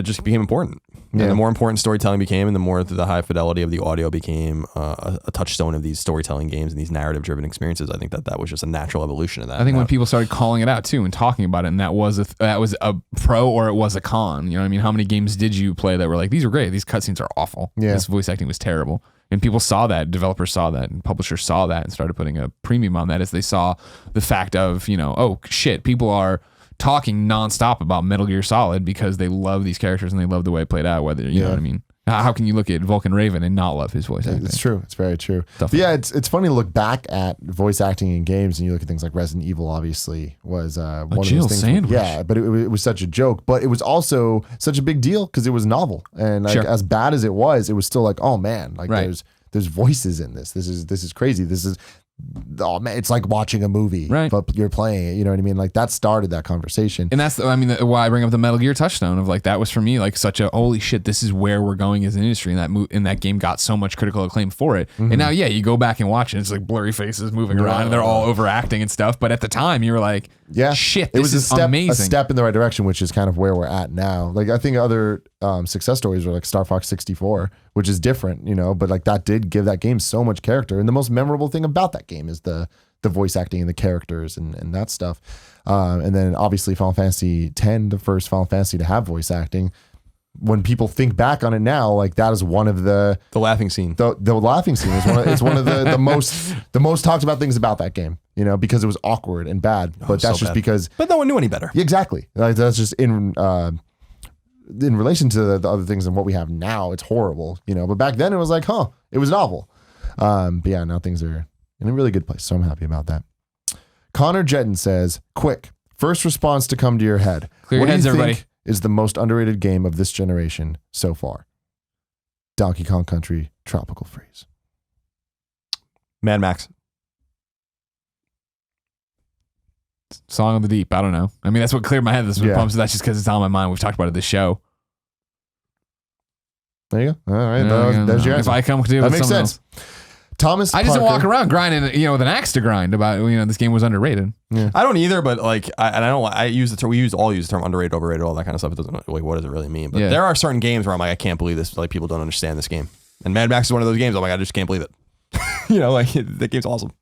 just became important. Yeah. And the more important storytelling became and the more the high fidelity of the audio became a touchstone of these storytelling games and these narrative driven experiences, I think that was just a natural evolution of that. I think when people started calling it out too and talking about it, and that was a pro or it was a con. You know what I mean? How many games did you play that were like, these are great, these cutscenes are awful, this voice acting was terrible? And people saw that, developers saw that, and publishers saw that and started putting a premium on that as they saw the fact of, oh shit, people are talking nonstop about Metal Gear Solid because they love these characters and they love the way it played out. Whether you know what I mean. How can you look at Vulcan Raven and not love his voice acting? It's true. It's very true. Yeah, it's funny to look back at voice acting in games and you look at things like Resident Evil. Obviously, was one of those things. Sandwich. Yeah, but it was such a joke. But it was also such a big deal because it was novel and like, as bad as it was still like, oh man, like there's voices in this. This is crazy. This is. Oh man, it's like watching a movie, but you're playing it. You know what I mean? Like that started that conversation, and that's why I bring up the Metal Gear touchstone of like that was for me like such a holy shit. This is where we're going as an industry, and that game got so much critical acclaim for it. And now, you go back and watch it, it's like blurry faces moving around, and they're all overacting and stuff. But at the time, you were like, shit, this is amazing. A step in the right direction, which is kind of where we're at now. Like I think other success stories were like Star Fox 64, which is different, but like that did give that game so much character. And the most memorable thing about that game is the voice acting and the characters and that stuff. And then obviously Final Fantasy X, the first Final Fantasy to have voice acting. When people think back on it now, like that is one of the laughing scene. The laughing scene is one of the most talked about things about that game. Because it was awkward and bad. But that's just because. But no one knew any better. Exactly. Like that's just in relation to the other things and what we have now, it's horrible. But back then it was like, it was novel. But yeah, now things are in a really good place. So I'm happy about that. Connor Jetton says, quick, first response to come to your head. Clear your heads, everybody. Is the most underrated game of this generation so far? Donkey Kong Country Tropical Freeze. Mad Max. Song of the Deep. I don't know. I mean, that's what cleared my head. This pumps. That's just because it's on my mind. We've talked about it this show. There you go. All right. There's your answer. If I come to that makes sense. Else. Thomas I just don't walk around grinding, with an axe to grind about, this game was underrated. Yeah. I don't either, but like, I use the term, we all use the term underrated, overrated, all that kind of stuff. It doesn't like, what does it really mean? But there are certain games where I'm like, I can't believe this. Like people don't understand this game. And Mad Max is one of those games. I'm like, I just can't believe it. That game's awesome.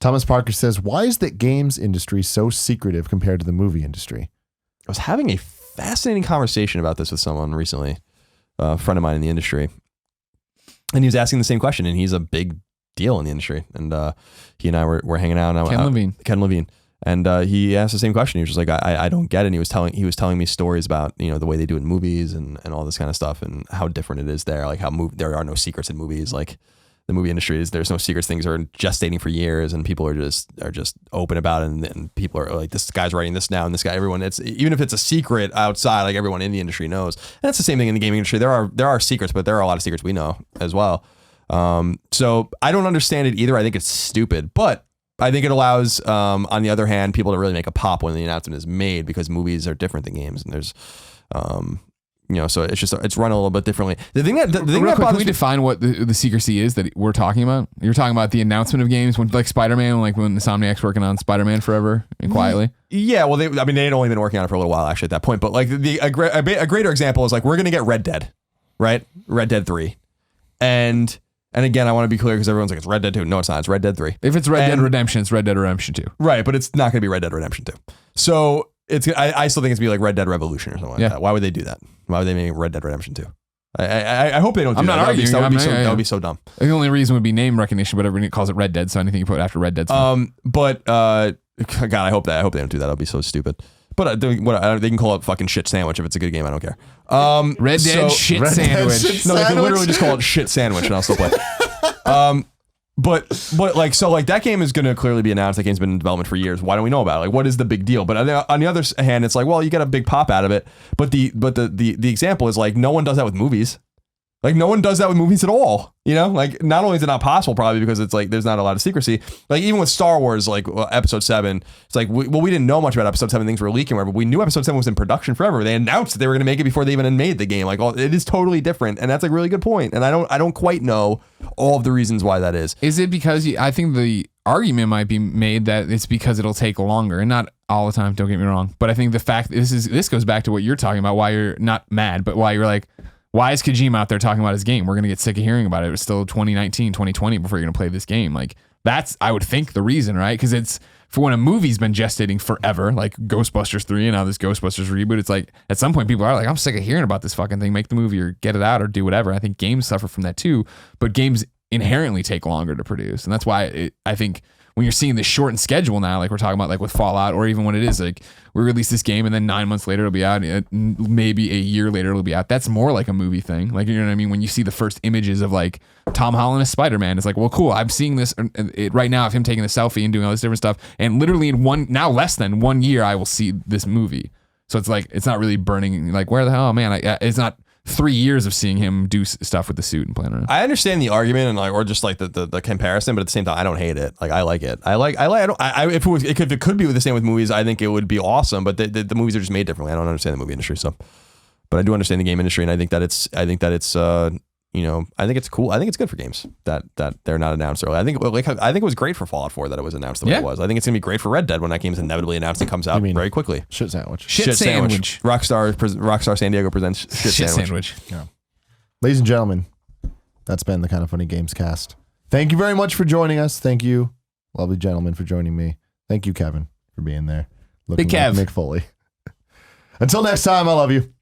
Thomas Parker says, why is the games industry so secretive compared to the movie industry? I was having a fascinating conversation about this with someone recently, a friend of mine in the industry. And he was asking the same question, and he's a big deal in the industry. And he and I were hanging out. And Ken Levine. And he asked the same question. He was just like, I don't get it. And he was telling me stories about, the way they do it in movies and all this kind of stuff and how different it is there. Like how there are no secrets in movies. Like the movie industry there's no secrets. Things are gestating for years and people are just open about it. And people are like, this guy's writing this now and this guy, everyone, even if it's a secret outside, like everyone in the industry knows. And that's the same thing in the gaming industry. There are secrets, but there are a lot of secrets we know as well. So I don't understand it either. I think it's stupid, but I think it allows, on the other hand, people to really make a pop when the announcement is made because movies are different than games. And there's, so it's run a little bit differently. The thing that can we define what the secrecy is that we're talking about? You're talking about the announcement of games when like Spider-Man, like when Insomniac's working on Spider-Man Forever and quietly. Yeah, well, they had only been working on it for a little while actually at that point. But like a greater example is like we're gonna get Red Dead, right? Red Dead 3, and again, I want to be clear because everyone's like, it's Red Dead 2. No, it's not. It's Red Dead 3. If it's Red Dead Redemption, it's Red Dead Redemption 2. Right, but it's not going to be Red Dead Redemption 2. So I still think it's going to be like Red Dead Revolution or something like that. Why would they do that? Why would they make Red Dead Redemption 2? I hope they don't do I'm that. Not arguing. That would be so dumb. The only reason would be name recognition, but everybody calls it Red Dead, so anything you put after Red Dead's fine. God, I hope they don't do that. That'll be so stupid. But they can call it fucking shit sandwich if it's a good game. I don't care. Red Dead shit sandwich. No, they can literally just call it shit sandwich and I'll still play. But like, so like that game is going to clearly be announced. That game's been in development for years. Why don't we know about it? Like, what is the big deal? But on the other hand, it's like, well, you get a big pop out of it. But the example is like, no one does that with movies. Like, no one does that with movies at all. You know, like, not only is it not possible, probably because it's like there's not a lot of secrecy. Like, even with Star Wars, like Episode 7, it's like, we didn't know much about Episode 7. Things were leaking, whatever. But we knew Episode 7 was in production forever. They announced that they were going to make it before they even made the game. Like, it is totally different, and that's a really good point. And I don't quite know all of the reasons why that is. Is it because I think the argument might be made that it's because it'll take longer, and not all the time. Don't get me wrong, but I think the fact this goes back to what you're talking about. Why you're not mad, but why you're like, why is Kojima out there talking about his game? We're going to get sick of hearing about it. It was still 2019, 2020 before you're going to play this game. Like, that's, I would think, the reason, right? Because it's, for when a movie's been gestating forever, like Ghostbusters 3 and now this Ghostbusters reboot, it's like, at some point people are like, I'm sick of hearing about this fucking thing. Make the movie or get it out or do whatever. I think games suffer from that too, but games inherently take longer to produce. And that's why I think when you're seeing this shortened schedule now, like we're talking about, like with Fallout, or even when it is like we release this game and then 9 months later it'll be out, maybe a year later it'll be out. That's more like a movie thing. Like, you know what I mean? When you see the first images of like Tom Holland as Spider-Man, it's like, well, cool. I'm seeing this right now of him taking the selfie and doing all this different stuff. And literally in less than 1 year, I will see this movie. So it's like, it's not really burning. Like, where the hell, man? It's not 3 years of seeing him do stuff with the suit and playing around. I understand the argument and like, or just like the comparison, but at the same time, I don't hate it. Like, I like it. If it could be the same with movies, I think it would be awesome. But the movies are just made differently. I don't understand the movie industry, so, but I do understand the game industry, and I think that it's you know, I think it's cool. I think it's good for games that they're not announced early. I think it was great for Fallout 4 that it was announced the way it was. I think it's gonna be great for Red Dead when that game's inevitably announced and comes out very quickly. Shit sandwich. Shit sandwich. Rockstar San Diego presents shit sandwich. Yeah. Ladies and gentlemen, that's been the Kind of Funny Gamescast. Thank you very much for joining us. Thank you, lovely gentlemen, for joining me. Thank you, Kevin, for being there. Looking Big Kev. like Mick Foley. Until next time, I love you.